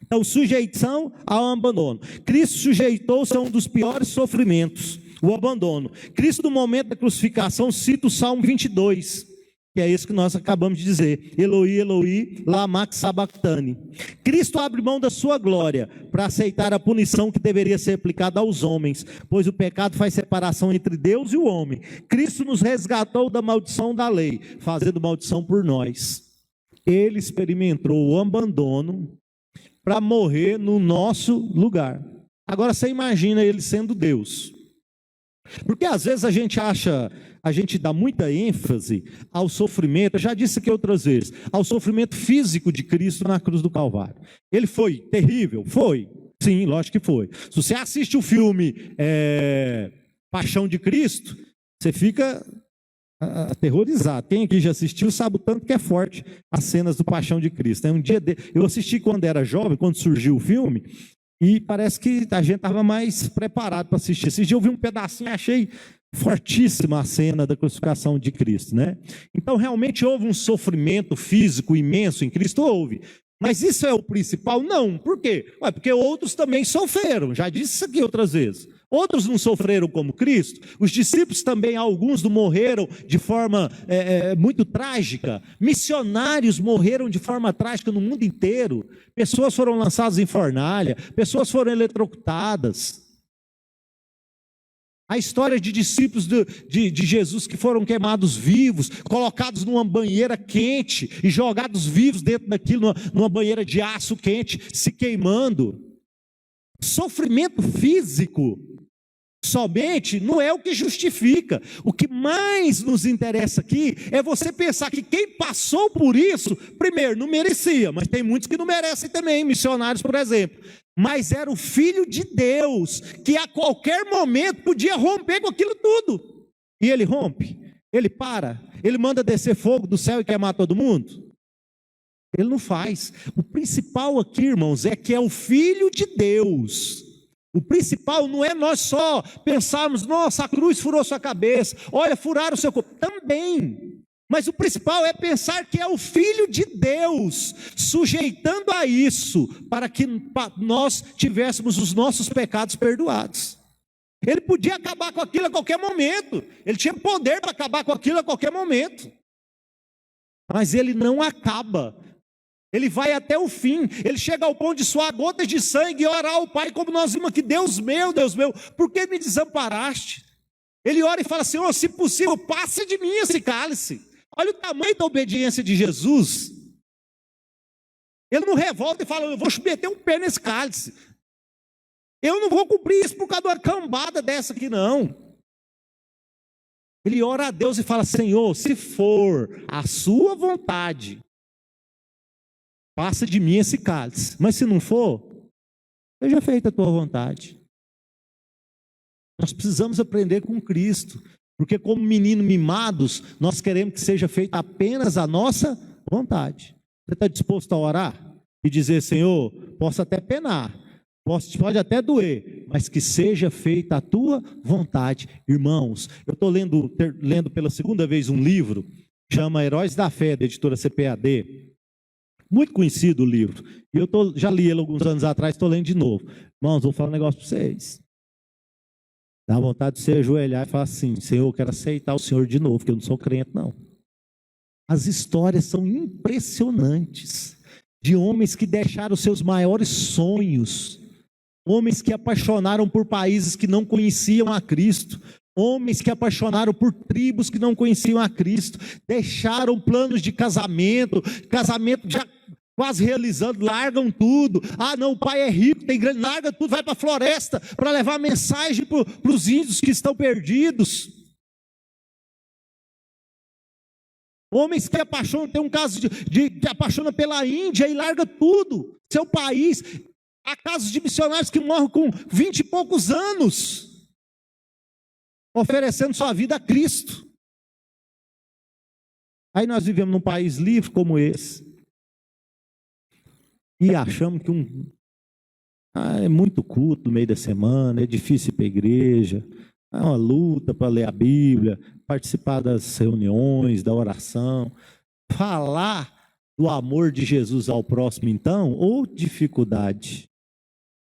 Então, sujeição ao abandono. Cristo sujeitou-se a um dos piores sofrimentos, o abandono. Cristo, no momento da crucificação, cita o Salmo 22, que é isso que nós acabamos de dizer. Eloi, Eloi, lama sabachthani. Cristo abre mão da sua glória para aceitar a punição que deveria ser aplicada aos homens, pois o pecado faz separação entre Deus e o homem. Cristo nos resgatou da maldição da lei, fazendo maldição por nós. Ele experimentou o abandono para morrer no nosso lugar. Agora você imagina ele sendo Deus. Porque às vezes a gente dá muita ênfase ao sofrimento, eu já disse aqui outras vezes, ao sofrimento físico de Cristo na cruz do Calvário. Ele foi terrível? Foi. Sim, lógico que foi. Se você assiste o filme Paixão de Cristo, você fica aterrorizado. Quem aqui já assistiu sabe o tanto que é forte as cenas do Paixão de Cristo. Eu assisti quando era jovem, quando surgiu o filme, e parece que a gente estava mais preparado para assistir. Esse dia eu vi um pedacinho e achei fortíssima a cena da crucificação de Cristo, né? Então realmente houve um sofrimento físico imenso em Cristo, houve. Mas isso é o principal? Não. Por quê? Porque outros também sofreram, já disse isso aqui outras vezes. Outros não sofreram como Cristo. Os discípulos também, alguns não morreram de forma muito trágica. Missionários morreram de forma trágica no mundo inteiro. Pessoas foram lançadas em fornalha, pessoas foram eletrocutadas. A história de discípulos de Jesus que foram queimados vivos, colocados numa banheira quente e jogados vivos dentro daquilo, numa banheira de aço quente, se queimando. Sofrimento físico somente não é o que justifica. O que mais nos interessa aqui é você pensar que quem passou por isso, primeiro, não merecia, mas tem muitos que não merecem também, missionários, por exemplo. Mas era o Filho de Deus, que a qualquer momento podia romper com aquilo tudo. E ele rompe, ele para, ele manda descer fogo do céu e queimar todo mundo. Ele não faz. O principal aqui, irmãos, é que é o Filho de Deus. O principal não é nós só pensarmos, nossa, a cruz furou sua cabeça, olha, furaram o seu corpo. Também. Mas o principal é pensar que é o Filho de Deus, sujeitando a isso, para que nós tivéssemos os nossos pecados perdoados. Ele podia acabar com aquilo a qualquer momento, ele tinha poder para acabar com aquilo a qualquer momento. Mas ele não acaba, ele vai até o fim, ele chega ao ponto de suar gotas de sangue e orar ao Pai, como nós vimos aqui, Deus meu, por que me desamparaste? Ele ora e fala, Senhor, se possível, passe de mim esse cálice. Olha o tamanho da obediência de Jesus. Ele não revolta e fala, eu vou meter um pé nesse cálice. Eu não vou cumprir isso por causa de uma cambada dessa aqui, não. Ele ora a Deus e fala, Senhor, se for a sua vontade, passa de mim esse cálice. Mas se não for, seja feita a tua vontade. Nós precisamos aprender com Cristo. Porque como menino mimados, nós queremos que seja feita apenas a nossa vontade. Você está disposto a orar? E dizer, Senhor, posso até penar, pode até doer, mas que seja feita a tua vontade. Irmãos, eu estou lendo pela segunda vez um livro, chama Heróis da Fé, da editora CPAD. Muito conhecido o livro. E já li ele alguns anos atrás, estou lendo de novo. Irmãos, vou falar um negócio para vocês. Dá vontade de você ajoelhar e falar assim, Senhor, eu quero aceitar o Senhor de novo, porque eu não sou crente, não. As histórias são impressionantes, de homens que deixaram seus maiores sonhos, homens que apaixonaram por países que não conheciam a Cristo, homens que apaixonaram por tribos que não conheciam a Cristo, deixaram planos de casamento já quase realizando, largam tudo. Ah, não, o pai é rico, tem grande, larga tudo, vai para a floresta para levar mensagem para os índios que estão perdidos. Homens que apaixonam, tem um caso de apaixona pela Índia e larga tudo, seu país. Há casos de missionários que morrem com 20 e poucos anos. oferecendo sua vida a Cristo. Aí nós vivemos num país livre como esse, e achamos que é muito culto no meio da semana, é difícil ir para a igreja, é uma luta para ler a Bíblia, participar das reuniões, da oração. Falar do amor de Jesus ao próximo, então, ou dificuldade?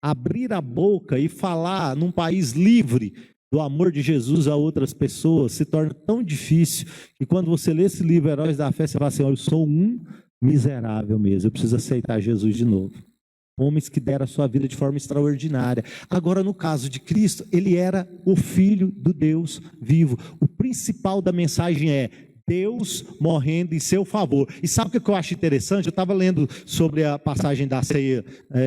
Abrir a boca e falar num país livre do amor de Jesus a outras pessoas se torna tão difícil que quando você lê esse livro, Heróis da Fé, você fala assim: olha, eu sou um miserável mesmo, eu preciso aceitar Jesus de novo. Homens que deram a sua vida de forma extraordinária. Agora, no caso de Cristo, ele era o Filho do Deus vivo. O principal da mensagem é Deus morrendo em seu favor. E sabe o que eu acho interessante? Eu estava lendo sobre a passagem da ceia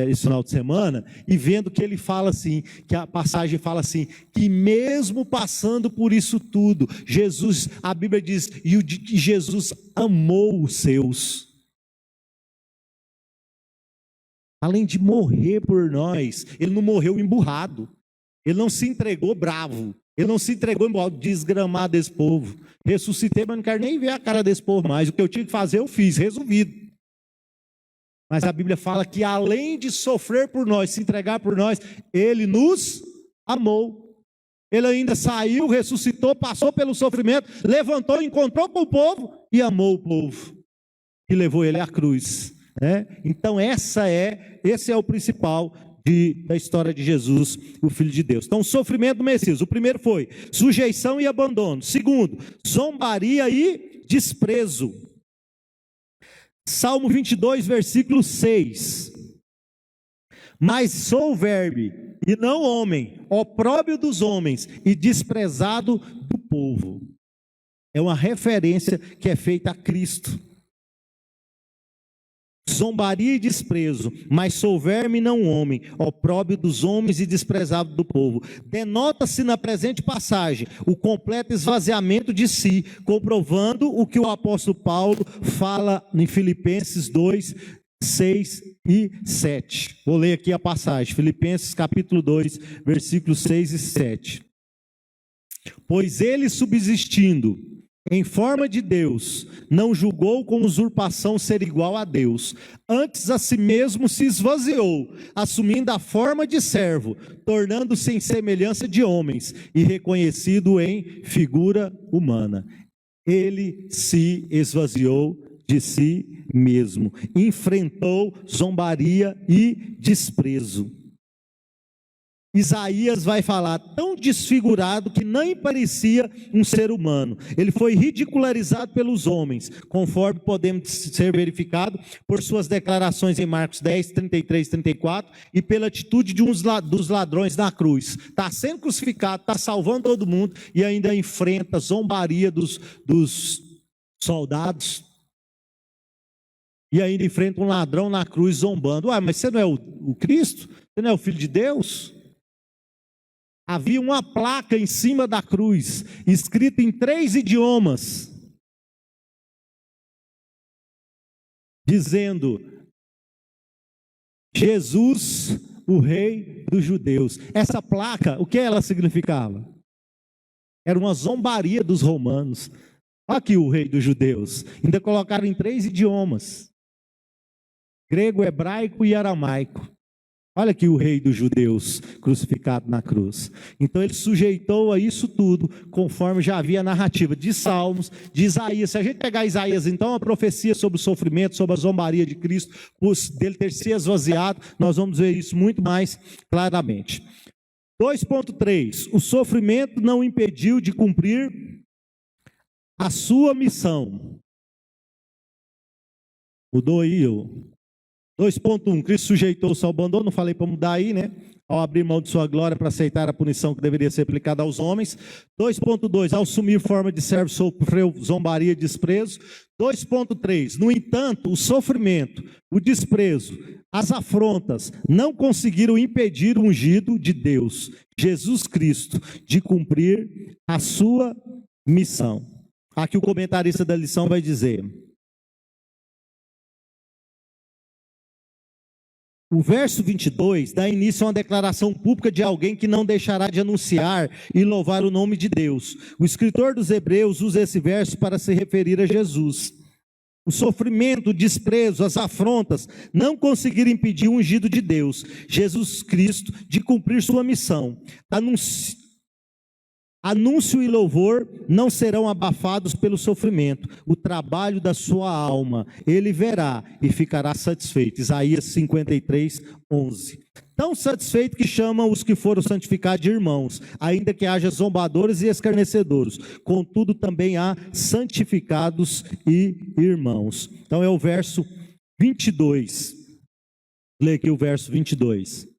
esse final de semana, e vendo que ele fala assim, que a passagem fala assim, que mesmo passando por isso tudo, Jesus, a Bíblia diz, que Jesus amou os seus. Além de morrer por nós, ele não morreu emburrado, ele não se entregou bravo, ele não se entregou desgramado desse povo. Ressuscitei, mas não quero nem ver a cara desse povo mais. O que eu tinha que fazer, eu fiz, resolvido. Mas a Bíblia fala que além de sofrer por nós, se entregar por nós, ele nos amou. Ele ainda saiu, ressuscitou, passou pelo sofrimento, levantou, encontrou com o povo e amou o povo, e levou ele à cruz. Então esse é o principal da história de Jesus, o Filho de Deus. Então, o sofrimento do Messias, o primeiro foi sujeição e abandono. Segundo, zombaria e desprezo. Salmo 22, versículo 6. Mas sou verme e não homem, opróbrio dos homens e desprezado do povo. É uma referência que é feita a Cristo. Zombaria e desprezo, mas sou verme e não homem, opróbrio dos homens e desprezado do povo. Denota-se na presente passagem o completo esvaziamento de si, comprovando o que o apóstolo Paulo fala em Filipenses 2, 6 e 7. Vou ler aqui a passagem, Filipenses capítulo 2, versículos 6 e 7. Pois ele, subsistindo em forma de Deus, não julgou com usurpação ser igual a Deus, antes a si mesmo se esvaziou, assumindo a forma de servo, tornando-se em semelhança de homens e reconhecido em figura humana. Ele se esvaziou de si mesmo, enfrentou zombaria e desprezo. Isaías vai falar, tão desfigurado que nem parecia um ser humano. Ele foi ridicularizado pelos homens, conforme podemos ser verificado por suas declarações em Marcos 10, 33, 34, e pela atitude dos ladrões na cruz. Está sendo crucificado, está salvando todo mundo, e ainda enfrenta zombaria dos soldados, e ainda enfrenta um ladrão na cruz zombando. Mas você não é o Cristo? Você não é o Filho de Deus? Havia uma placa em cima da cruz, escrita em 3 idiomas, dizendo: Jesus, o Rei dos Judeus. Essa placa, o que ela significava? Era uma zombaria dos romanos. Olha aqui o Rei dos Judeus. Ainda colocaram em 3 idiomas: grego, hebraico e aramaico. Olha aqui o Rei dos Judeus crucificado na cruz. Então ele sujeitou a isso tudo, conforme já havia a narrativa de Salmos, de Isaías. Se a gente pegar Isaías, então, a profecia sobre o sofrimento, sobre a zombaria de Cristo, dele ter se esvaziado, nós vamos ver isso muito mais claramente. 2.3, o sofrimento não impediu de cumprir a sua missão. Mudou aí, 2.1, Cristo sujeitou-se ao abandono, não falei para mudar aí, né? Ao abrir mão de sua glória para aceitar a punição que deveria ser aplicada aos homens. 2.2, ao assumir forma de servo, sofreu zombaria e desprezo. 2.3, no entanto, o sofrimento, o desprezo, as afrontas, não conseguiram impedir o ungido de Deus, Jesus Cristo, de cumprir a sua missão. Aqui o comentarista da lição vai dizer: O verso 22 dá início a uma declaração pública de alguém que não deixará de anunciar e louvar o nome de Deus. O escritor dos Hebreus usa esse verso para se referir a Jesus. O sofrimento, o desprezo, as afrontas não conseguiram impedir o ungido de Deus, Jesus Cristo, de cumprir sua missão. Anúncio e louvor não serão abafados pelo sofrimento. O trabalho da sua alma ele verá e ficará satisfeito. Isaías 53, 11. Tão satisfeito que chamam os que foram santificados de irmãos, ainda que haja zombadores e escarnecedores. Contudo, também há santificados e irmãos. Então é o verso 22. Lê aqui o verso 22.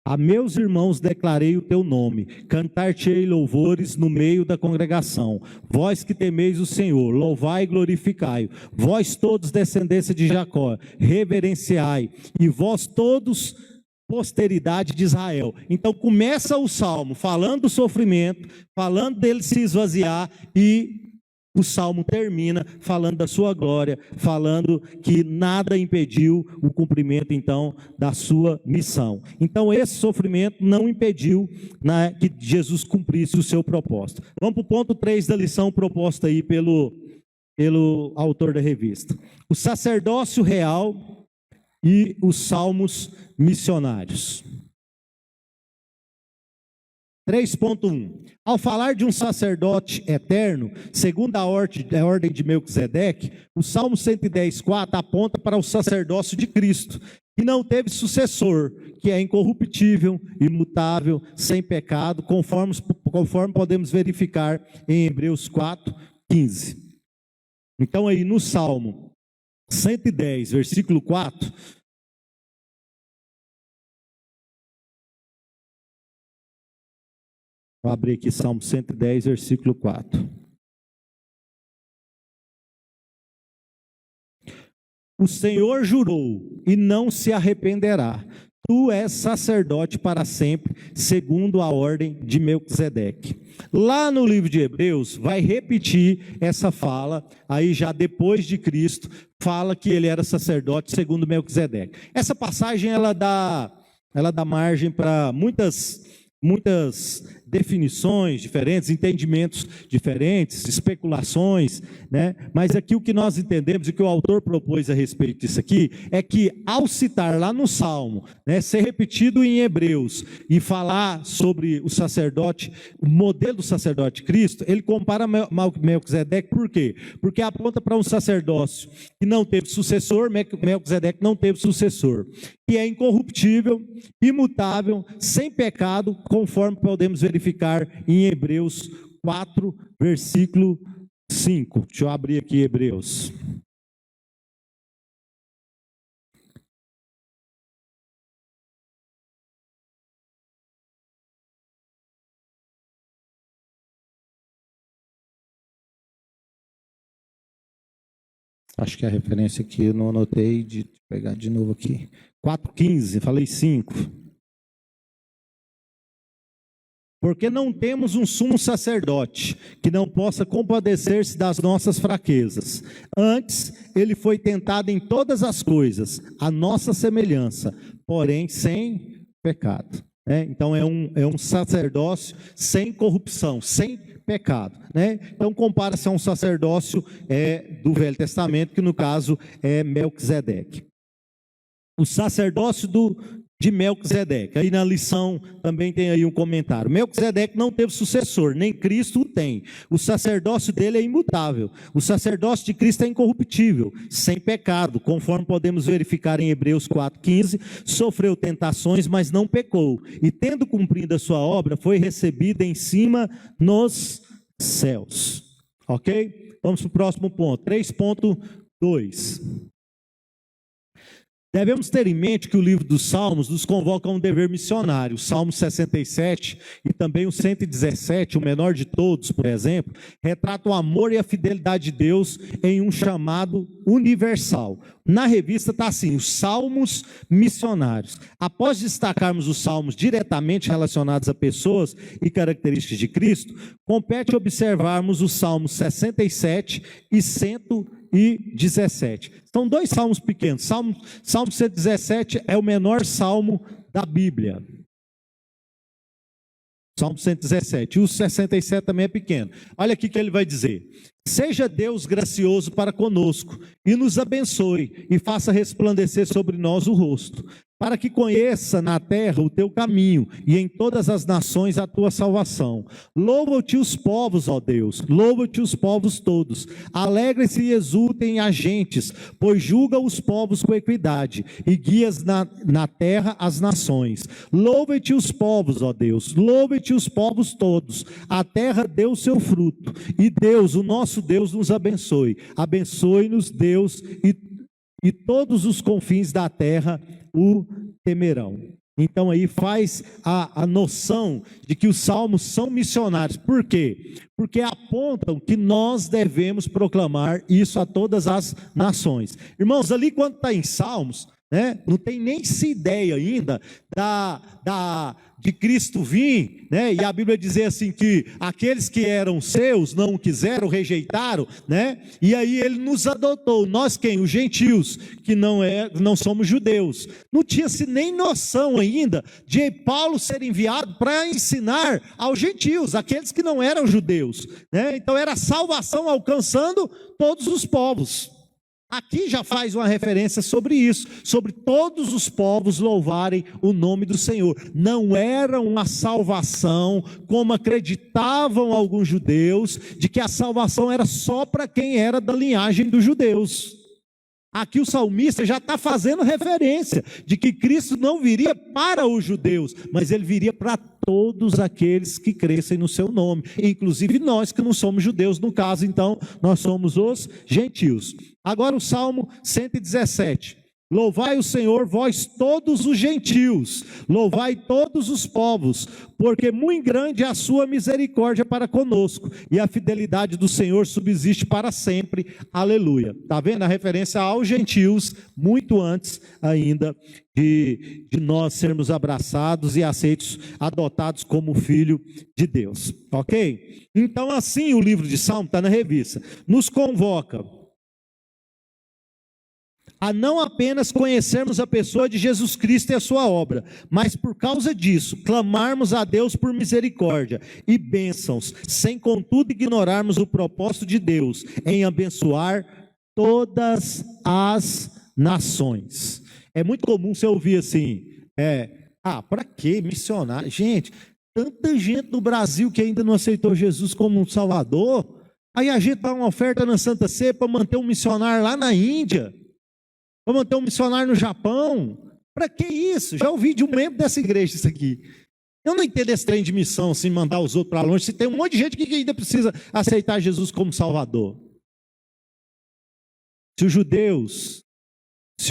A meus irmãos declarei o teu nome, cantar-te-ei louvores no meio da congregação. Vós que temeis o Senhor, louvai e glorificai-o. Vós todos, descendência de Jacó, reverenciai. E vós todos, posteridade de Israel. Então começa o salmo falando do sofrimento, falando dele se esvaziar, e o salmo termina falando da sua glória, falando que nada impediu o cumprimento então da sua missão. Então esse sofrimento não impediu que Jesus cumprisse o seu propósito. Vamos para o ponto 3 da lição proposta aí pelo autor da revista. O sacerdócio real e os salmos missionários. 3.1. Ao falar de um sacerdote eterno, segundo a ordem de Melquisedeque, o Salmo 110:4 aponta para o sacerdócio de Cristo, que não teve sucessor, que é incorruptível, imutável, sem pecado, conforme podemos verificar em Hebreus 4:15. Então aí no Salmo 110, versículo 4, vou abrir aqui Salmo 110, versículo 4. O Senhor jurou e não se arrependerá. Tu és sacerdote para sempre, segundo a ordem de Melquisedeque. Lá no livro de Hebreus, vai repetir essa fala, aí já depois de Cristo, fala que ele era sacerdote segundo Melquisedeque. Essa passagem, ela dá margem para muitas definições diferentes, entendimentos diferentes, especulações, né? Mas aqui o que nós entendemos, e o que o autor propôs a respeito disso aqui, é que ao citar lá no Salmo, né, ser repetido em Hebreus, e falar sobre o sacerdote, o modelo do sacerdote Cristo, ele compara Melquisedeque, por quê? Porque aponta para um sacerdócio que não teve sucessor, Melquisedeque não teve sucessor, que é incorruptível, imutável, sem pecado, conforme podemos verificar em Hebreus 4, versículo 5. Deixa eu abrir aqui Hebreus. Acho que a referência aqui eu não anotei, de pegar de novo aqui. 4,15, falei 5. Porque não temos um sumo sacerdote que não possa compadecer-se das nossas fraquezas. Antes, ele foi tentado em todas as coisas, a nossa semelhança, porém sem pecado. Então é um sacerdócio sem corrupção, sem pecado. Então compara-se a um sacerdócio do Velho Testamento, que no caso é Melquisedeque. O sacerdócio de Melquisedeque. Aí na lição também tem aí um comentário. Melquisedeque não teve sucessor, nem Cristo o tem. O sacerdócio dele é imutável. O sacerdócio de Cristo é incorruptível, sem pecado, conforme podemos verificar em Hebreus 4,15. Sofreu tentações, mas não pecou. E tendo cumprido a sua obra, foi recebida em cima nos céus. Ok? Vamos para o próximo ponto. 3.2. Devemos ter em mente que o livro dos Salmos nos convoca a um dever missionário. O Salmo 67 e também o 117, o menor de todos, por exemplo, retrata o amor e a fidelidade de Deus em um chamado universal. Na revista está assim, os Salmos missionários. Após destacarmos os salmos diretamente relacionados a pessoas e características de Cristo, compete observarmos os Salmos 67 e 117. São dois salmos pequenos. Salmo 117 é o menor salmo da Bíblia. Salmo 117. E o 67 também é pequeno. Olha aqui que ele vai dizer: seja Deus gracioso para conosco, e nos abençoe, e faça resplandecer sobre nós o rosto, para que conheça na terra o teu caminho, e em todas as nações a tua salvação. Louva-te os povos, ó Deus, louva-te os povos todos. Alegrem-se e exultem as gentes, pois julga os povos com equidade, e guias na terra as nações. Louva-te os povos, ó Deus, louva-te os povos todos. A terra deu o seu fruto, e Deus, o nosso Deus, nos abençoe. Abençoe-nos, Deus, e todos os confins da terra o temerão. Então aí faz a noção de que os salmos são missionários. Por quê? Porque apontam que nós devemos proclamar isso a todas as nações. Irmãos, ali quando está em Salmos, né, não tem nem essa ideia ainda de Cristo vir, né, e a Bíblia dizer assim que aqueles que eram seus não o quiseram, rejeitaram, né, e aí ele nos adotou. Nós quem? Os gentios, que não somos judeus. Não tinha-se nem noção ainda de Paulo ser enviado para ensinar aos gentios, aqueles que não eram judeus, né? Então era salvação alcançando todos os povos. Aqui já faz uma referência sobre isso, sobre todos os povos louvarem o nome do Senhor. Não era uma salvação, como acreditavam alguns judeus, de que a salvação era só para quem era da linhagem dos judeus. Aqui o salmista já está fazendo referência de que Cristo não viria para os judeus, mas ele viria para todos aqueles que crescem no seu nome, inclusive nós que não somos judeus, no caso então, nós somos os gentios. Agora o Salmo 117. Louvai o Senhor, vós todos os gentios, louvai todos os povos, porque muito grande é a sua misericórdia para conosco, e a fidelidade do Senhor subsiste para sempre. Aleluia. Está vendo a referência aos gentios, muito antes ainda de nós sermos abraçados e aceitos, adotados como filho de Deus. Ok? Então assim o livro de Salmo está na revista, nos convoca a não apenas conhecermos a pessoa de Jesus Cristo e a sua obra, mas por causa disso, clamarmos a Deus por misericórdia e bênçãos, sem contudo ignorarmos o propósito de Deus em abençoar todas as nações. É muito comum você ouvir assim, para que missionário? Gente, tanta gente no Brasil que ainda não aceitou Jesus como um Salvador, aí a gente dá uma oferta na Santa Ceia para manter um missionário lá na Índia, para manter um missionário no Japão. Para que isso? Já ouvi de um membro dessa igreja isso aqui. Eu não entendo esse trem de missão, assim, mandar os outros para longe, se tem um monte de gente que ainda precisa aceitar Jesus como Salvador. Se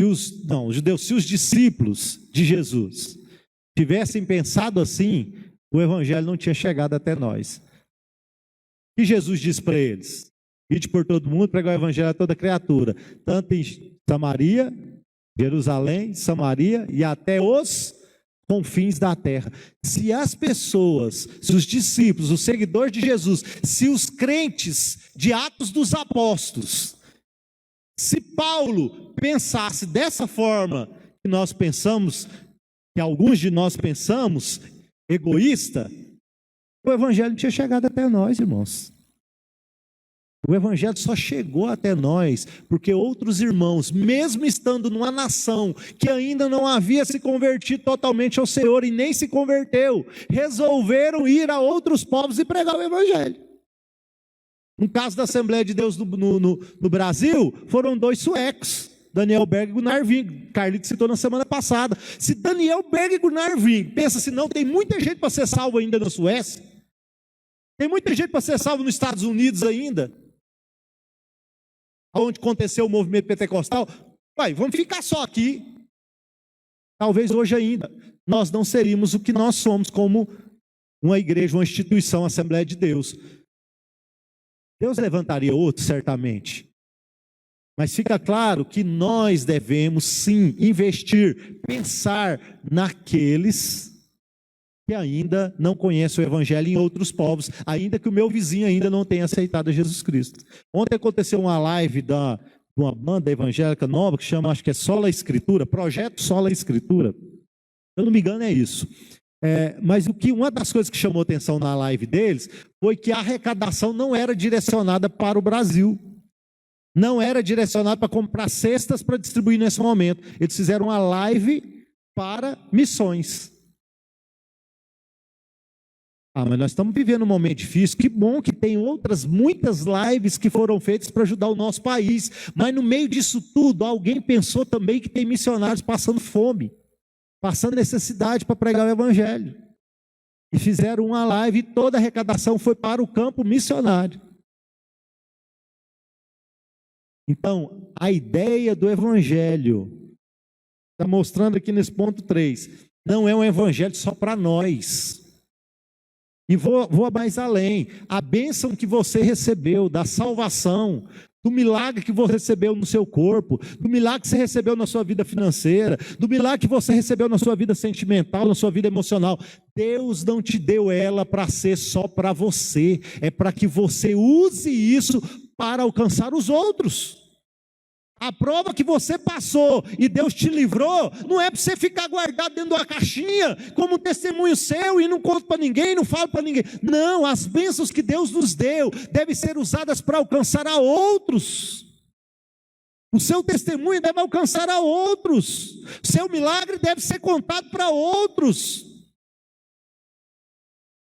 os discípulos de Jesus tivessem pensado assim, o evangelho não tinha chegado até nós. O que Jesus disse para eles? Ide por todo mundo, pregar o evangelho a toda criatura, tanto em Samaria, Jerusalém, Samaria e até os confins da terra. Se as pessoas, se os discípulos, os seguidores de Jesus, se os crentes de Atos dos Apóstolos, se Paulo pensasse dessa forma que nós pensamos, que alguns de nós pensamos, egoísta, o evangelho não tinha chegado até nós, irmãos. O evangelho só chegou até nós porque outros irmãos, mesmo estando numa nação que ainda não havia se convertido totalmente ao Senhor e nem se converteu, resolveram ir a outros povos e pregar o evangelho. No caso da Assembleia de Deus no Brasil, foram 2 suecos, Daniel Berg e Gunnar Wing. Carlito citou na semana passada. Se Daniel Berg e Gunnar Wing pensa assim, não, tem muita gente para ser salvo ainda na Suécia, tem muita gente para ser salvo nos Estados Unidos ainda, onde aconteceu o movimento pentecostal, vamos ficar só aqui. talvez hoje ainda, nós não seríamos o que nós somos como uma igreja, uma instituição, Assembleia de Deus. Deus levantaria outro, certamente. Mas fica claro que nós devemos sim investir, pensar naqueles que ainda não conhecem o Evangelho em outros povos, ainda que o meu vizinho ainda não tenha aceitado Jesus Cristo. Ontem aconteceu uma live de uma banda evangélica nova que chama, acho que é Sola Escritura, Projeto Sola Escritura. Se eu não me engano é isso. Mas uma das coisas que chamou atenção na live deles foi que a arrecadação não era direcionada para o Brasil. Não era direcionada para comprar cestas para distribuir nesse momento. Eles fizeram uma live para missões. Mas nós estamos vivendo um momento difícil. Que bom que tem muitas lives que foram feitas para ajudar o nosso país. Mas no meio disso tudo, alguém pensou também que tem missionários passando fome, passando necessidade para pregar o Evangelho. E fizeram uma live e toda a arrecadação foi para o campo missionário. Então, a ideia do Evangelho, está mostrando aqui nesse ponto 3, não é um Evangelho só para nós. E vou mais além, a bênção que você recebeu da salvação, do milagre que você recebeu no seu corpo, do milagre que você recebeu na sua vida financeira, do milagre que você recebeu na sua vida sentimental, na sua vida emocional, Deus não te deu ela para ser só para você, é para que você use isso para alcançar os outros. A prova que você passou e Deus te livrou, não é para você ficar guardado dentro de uma caixinha, como um testemunho seu, e não conta para ninguém, não fala para ninguém. Não, as bênçãos que Deus nos deu, devem ser usadas para alcançar a outros. O seu testemunho deve alcançar a outros. O seu milagre deve ser contado para outros.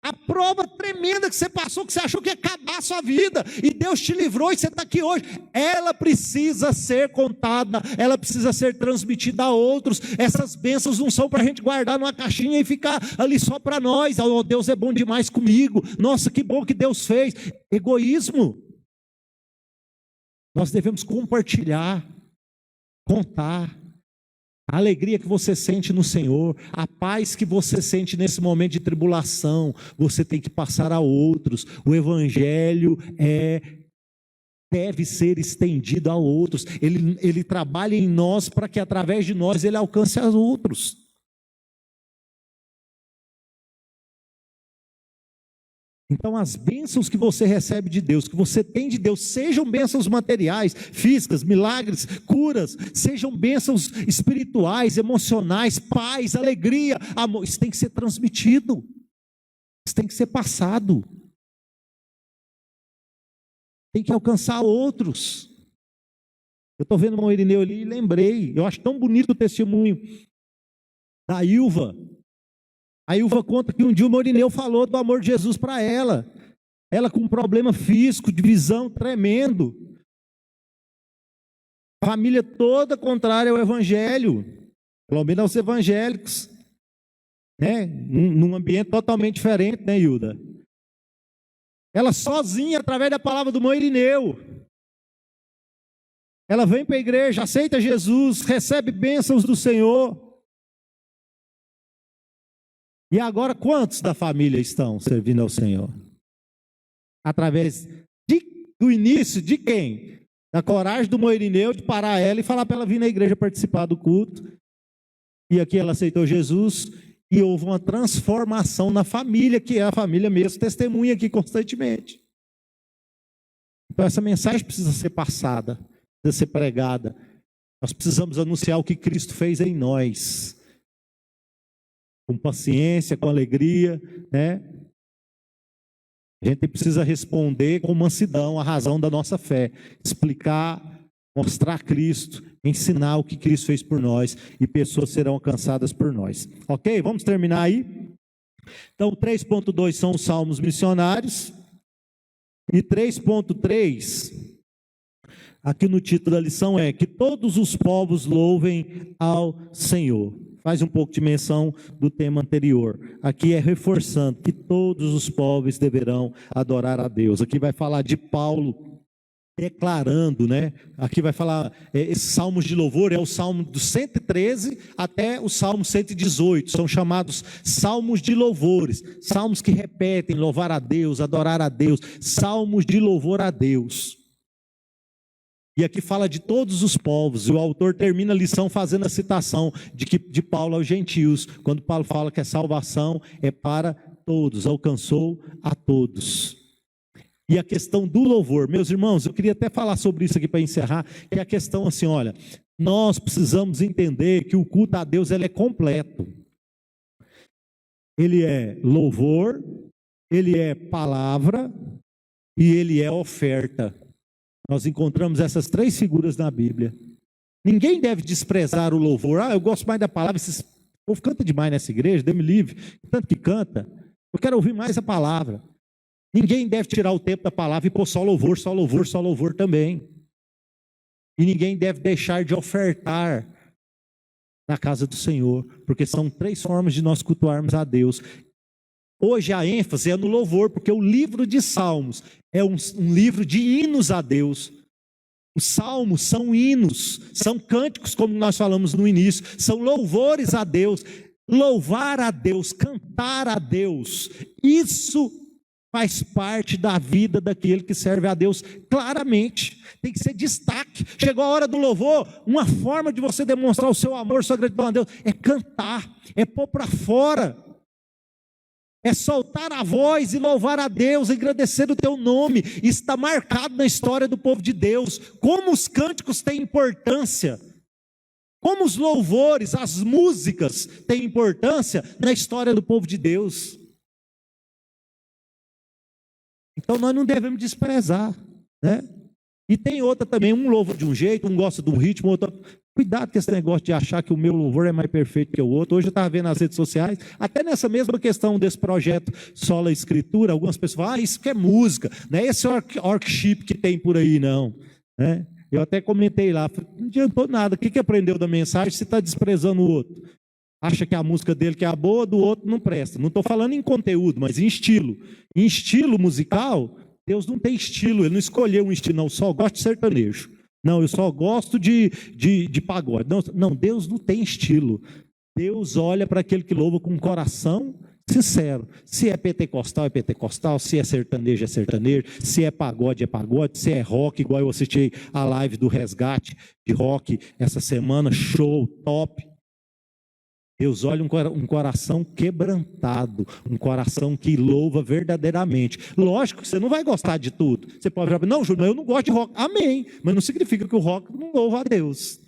A prova tremenda que você passou, que você achou que ia acabar a sua vida, e Deus te livrou e você está aqui hoje, ela precisa ser contada, ela precisa ser transmitida a outros. Essas bênçãos não são para a gente guardar numa caixinha e ficar ali só para nós. Oh, Deus é bom demais comigo, nossa, que bom que Deus fez. Egoísmo. Nós devemos compartilhar, contar. A alegria que você sente no Senhor, a paz que você sente nesse momento de tribulação, você tem que passar a outros. O Evangelho deve ser estendido a outros. Ele trabalha em nós para que através de nós ele alcance a outros. Então as bênçãos que você recebe de Deus, que você tem de Deus, sejam bênçãos materiais, físicas, milagres, curas, sejam bênçãos espirituais, emocionais, paz, alegria, amor, isso tem que ser transmitido, isso tem que ser passado, tem que alcançar outros. Eu estou vendo o irmão Irineu ali e lembrei, eu acho tão bonito o testemunho da Ilva. A Ilva conta que um dia o Morineu falou do amor de Jesus para ela com um problema físico, de visão tremendo, família toda contrária ao Evangelho, pelo menos aos evangélicos, né? Num ambiente totalmente diferente, né, Hilda? Ela sozinha, através da palavra do Morineu, ela vem para a igreja, aceita Jesus, recebe bênçãos do Senhor. E agora, quantos da família estão servindo ao Senhor? Através do início de quem? Da coragem do Moirineu de parar ela e falar para ela vir na igreja participar do culto. E aqui ela aceitou Jesus e houve uma transformação na família, que é a família mesmo, testemunha aqui constantemente. Então essa mensagem precisa ser passada, precisa ser pregada. Nós precisamos anunciar o que Cristo fez em nós. Com paciência, com alegria, né? A gente precisa responder com mansidão a razão da nossa fé, explicar, mostrar Cristo, ensinar o que Cristo fez por nós, e pessoas serão alcançadas por nós. Ok? Vamos terminar aí? Então, 3.2 são os salmos missionários, e 3.3, aqui no título da lição é que todos os povos louvem ao Senhor. Faz um pouco de menção do tema anterior. Aqui é reforçando que todos os povos deverão adorar a Deus. Aqui vai falar de Paulo, declarando, né? Aqui vai falar, esses salmos de louvor é o salmo do 113 até o salmo 118, são chamados salmos de louvores, salmos que repetem louvar a Deus, adorar a Deus, salmos de louvor a Deus. E aqui fala de todos os povos, e o autor termina a lição fazendo a citação de Paulo aos gentios, quando Paulo fala que a salvação é para todos, alcançou a todos. E a questão do louvor, meus irmãos, eu queria até falar sobre isso aqui para encerrar, que é a questão assim, olha, nós precisamos entender que o culto a Deus ele é completo. Ele é louvor, ele é palavra e ele é oferta. Nós encontramos essas três figuras na Bíblia. Ninguém deve desprezar o louvor. Eu gosto mais da palavra, esse povo canta demais nessa igreja, Deus me livre, tanto que canta. Eu quero ouvir mais a palavra. Ninguém deve tirar o tempo da palavra e pôr só louvor, só louvor, só louvor também. E ninguém deve deixar de ofertar na casa do Senhor, porque são três formas de nós cultuarmos a Deus. Hoje a ênfase é no louvor, porque o livro de Salmos é um livro de hinos a Deus. Os salmos são hinos, são cânticos, como nós falamos no início, são louvores a Deus. Louvar a Deus, cantar a Deus, isso faz parte da vida daquele que serve a Deus, claramente, tem que ser destaque. Chegou a hora do louvor, uma forma de você demonstrar o seu amor, sua gratidão a Deus, é cantar, é pôr para fora, é soltar a voz e louvar a Deus, agradecer o teu nome. Isso está marcado na história do povo de Deus, como os cânticos têm importância, como os louvores, as músicas têm importância na história do povo de Deus. Então nós não devemos desprezar, né? E tem outra também, um louva de um jeito, um gosta de um ritmo, outro... Cuidado com esse negócio de achar que o meu louvor é mais perfeito que o outro. Hoje eu estava vendo nas redes sociais, até nessa mesma questão desse projeto Sola Escritura, algumas pessoas falam, isso que é música, não é esse worship que tem por aí não, né? Eu até comentei lá, não adiantou nada, o que aprendeu da mensagem se está desprezando o outro? Acha que a música dele que é a boa, do outro não presta. Não estou falando em conteúdo, mas em estilo. Em estilo musical, Deus não tem estilo, Ele não escolheu um estilo, não, eu só gosto de sertanejo. Não, eu só gosto de pagode. Não, Deus não tem estilo. Deus olha para aquele que louva com um coração sincero. Se é pentecostal, é pentecostal. Se é sertanejo, é sertanejo. Se é pagode, é pagode. Se é rock, igual eu assisti a live do Resgate de rock essa semana, show, top. Deus olha um coração quebrantado, um coração que louva verdadeiramente. Lógico que você não vai gostar de tudo. Você pode falar, não, Júlio, eu não gosto de rock. Amém. Mas não significa que o rock não louva a Deus.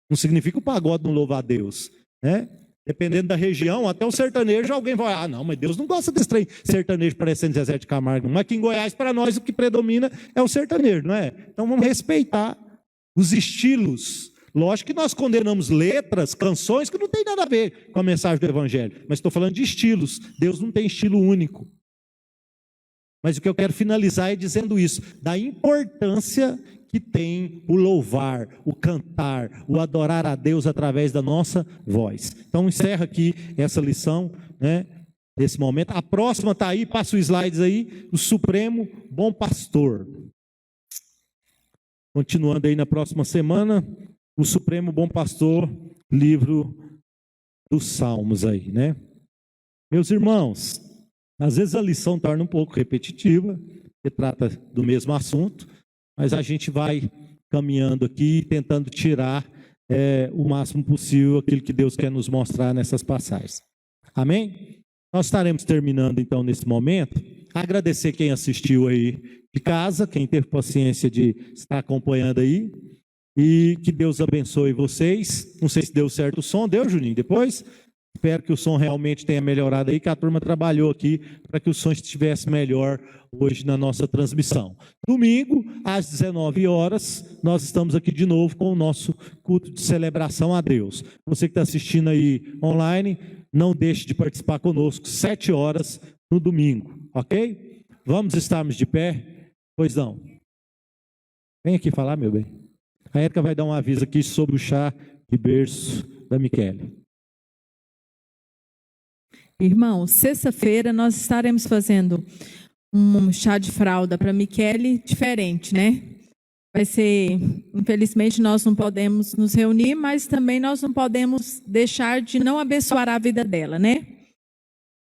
Não significa que o pagode não louva a Deus, né? Dependendo da região, até o sertanejo, alguém vai, não, mas Deus não gosta desse trem sertanejo parecendo Zezé de Camargo. Mas aqui em Goiás, para nós, o que predomina é o sertanejo, não é? Então vamos respeitar os estilos. Lógico que nós condenamos letras, canções que não tem nada a ver com a mensagem do Evangelho, mas estou falando de estilos. Deus não tem estilo único. Mas o que eu quero finalizar é dizendo isso, da importância que tem o louvar, o cantar, o adorar a Deus através da nossa voz. Então encerra aqui essa lição, né, nesse momento. A próxima está aí, passa os slides aí, o Supremo Bom Pastor. Continuando aí na próxima semana, o Supremo Bom Pastor, livro dos Salmos aí, né? Meus irmãos, às vezes a lição torna um pouco repetitiva, porque trata do mesmo assunto, mas a gente vai caminhando aqui, tentando tirar o máximo possível aquilo que Deus quer nos mostrar nessas passagens. Amém? Nós estaremos terminando então nesse momento. Agradecer quem assistiu aí de casa, quem teve paciência de estar acompanhando aí. E que Deus abençoe vocês. Não sei se deu certo o som. Deu, Juninho? Depois? Espero que o som realmente tenha melhorado aí, que a turma trabalhou aqui para que o som estivesse melhor hoje na nossa transmissão. Domingo, às 19 horas, nós estamos aqui de novo com o nosso culto de celebração a Deus. Você que está assistindo aí online, não deixe de participar conosco, 7 horas no domingo, ok? Vamos estarmos de pé? Pois não. Vem aqui falar, meu bem. A Érica vai dar um aviso aqui sobre o chá de berço da Michele. Irmãos, sexta-feira nós estaremos fazendo um chá de fralda para Michele diferente, né? vai ser, infelizmente nós não podemos nos reunir, mas também nós não podemos deixar de não abençoar a vida dela, né?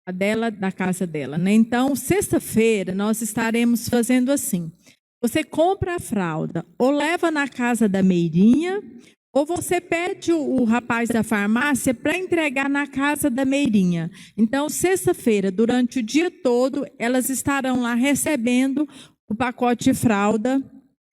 A dela, da casa dela, né? Então, sexta-feira nós estaremos fazendo assim. Você compra a fralda, ou leva na casa da Meirinha, ou você pede o rapaz da farmácia para entregar na casa da Meirinha. Então, sexta-feira, durante o dia todo, elas estarão lá recebendo o pacote de fralda,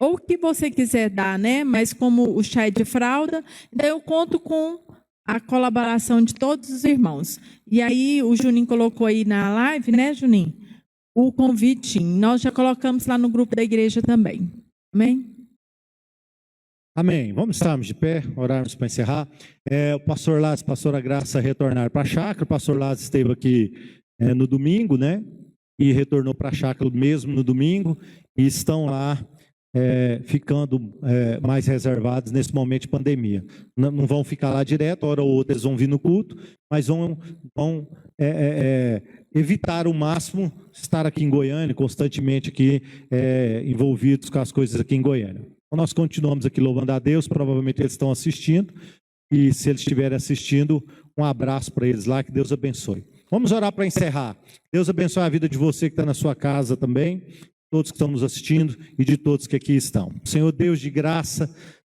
ou o que você quiser dar, né? Mas como o chá é de fralda, então eu conto com a colaboração de todos os irmãos. E aí, o Juninho colocou aí na live, né, Juninho? O convitinho. Nós já colocamos lá no grupo da igreja também. Amém? Amém. Vamos estarmos de pé, orarmos para encerrar. O pastor Lázaro e a pastora Graça retornaram para a chácara. O pastor Lázaro esteve aqui no domingo, né? E retornou para a chácara mesmo no domingo. E estão lá ficando mais reservados nesse momento de pandemia. Não vão ficar lá direto, hora ou outra eles vão vir no culto, mas vão evitar o máximo estar aqui em Goiânia, constantemente aqui envolvidos com as coisas aqui em Goiânia. Então, nós continuamos aqui louvando a Deus, provavelmente eles estão assistindo, e se eles estiverem assistindo, um abraço para eles lá, que Deus abençoe. Vamos orar para encerrar. Deus abençoe a vida de você que está na sua casa também, todos que estão nos assistindo e de todos que aqui estão. Senhor Deus de graça,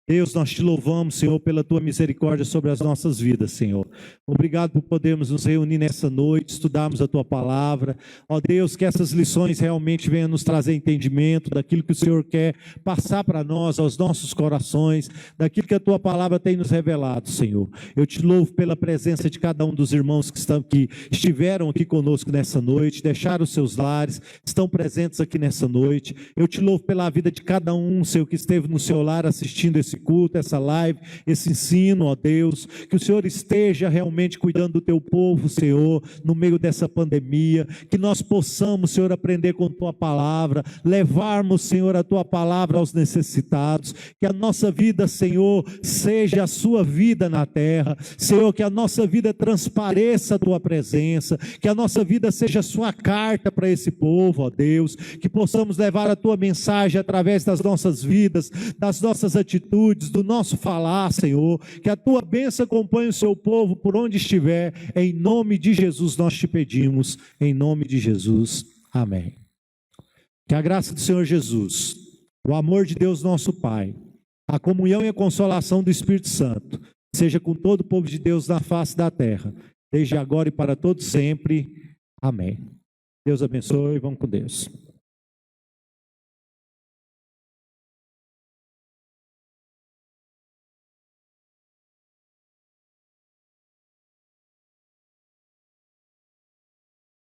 Deus, nós te louvamos, Senhor, pela tua misericórdia sobre as nossas vidas, Senhor. Obrigado por podermos nos reunir nessa noite, estudarmos a tua palavra. Ó Deus, que essas lições realmente venham nos trazer entendimento daquilo que o Senhor quer passar para nós, aos nossos corações, daquilo que a tua palavra tem nos revelado, Senhor. Eu te louvo pela presença de cada um dos irmãos que estiveram aqui conosco nessa noite, deixaram os seus lares, estão presentes aqui nessa noite. Eu te louvo pela vida de cada um, Senhor, que esteve no seu lar assistindo esse culto, essa live, esse ensino, ó Deus, que o Senhor esteja realmente cuidando do teu povo, Senhor, no meio dessa pandemia, que nós possamos, Senhor, aprender com tua palavra, levarmos, Senhor, a tua palavra aos necessitados, que a nossa vida, Senhor, seja a sua vida na terra, Senhor, que a nossa vida transpareça a tua presença, que a nossa vida seja a sua carta para esse povo, ó Deus, que possamos levar a tua mensagem através das nossas vidas, das nossas atitudes, do nosso falar, Senhor, que a tua bênção acompanhe o seu povo por onde estiver, em nome de Jesus nós te pedimos, em nome de Jesus, amém. Que a graça do Senhor Jesus, o amor de Deus nosso Pai, a comunhão e a consolação do Espírito Santo, seja com todo o povo de Deus na face da terra, desde agora e para todo sempre, amém. Deus abençoe, vamos com Deus.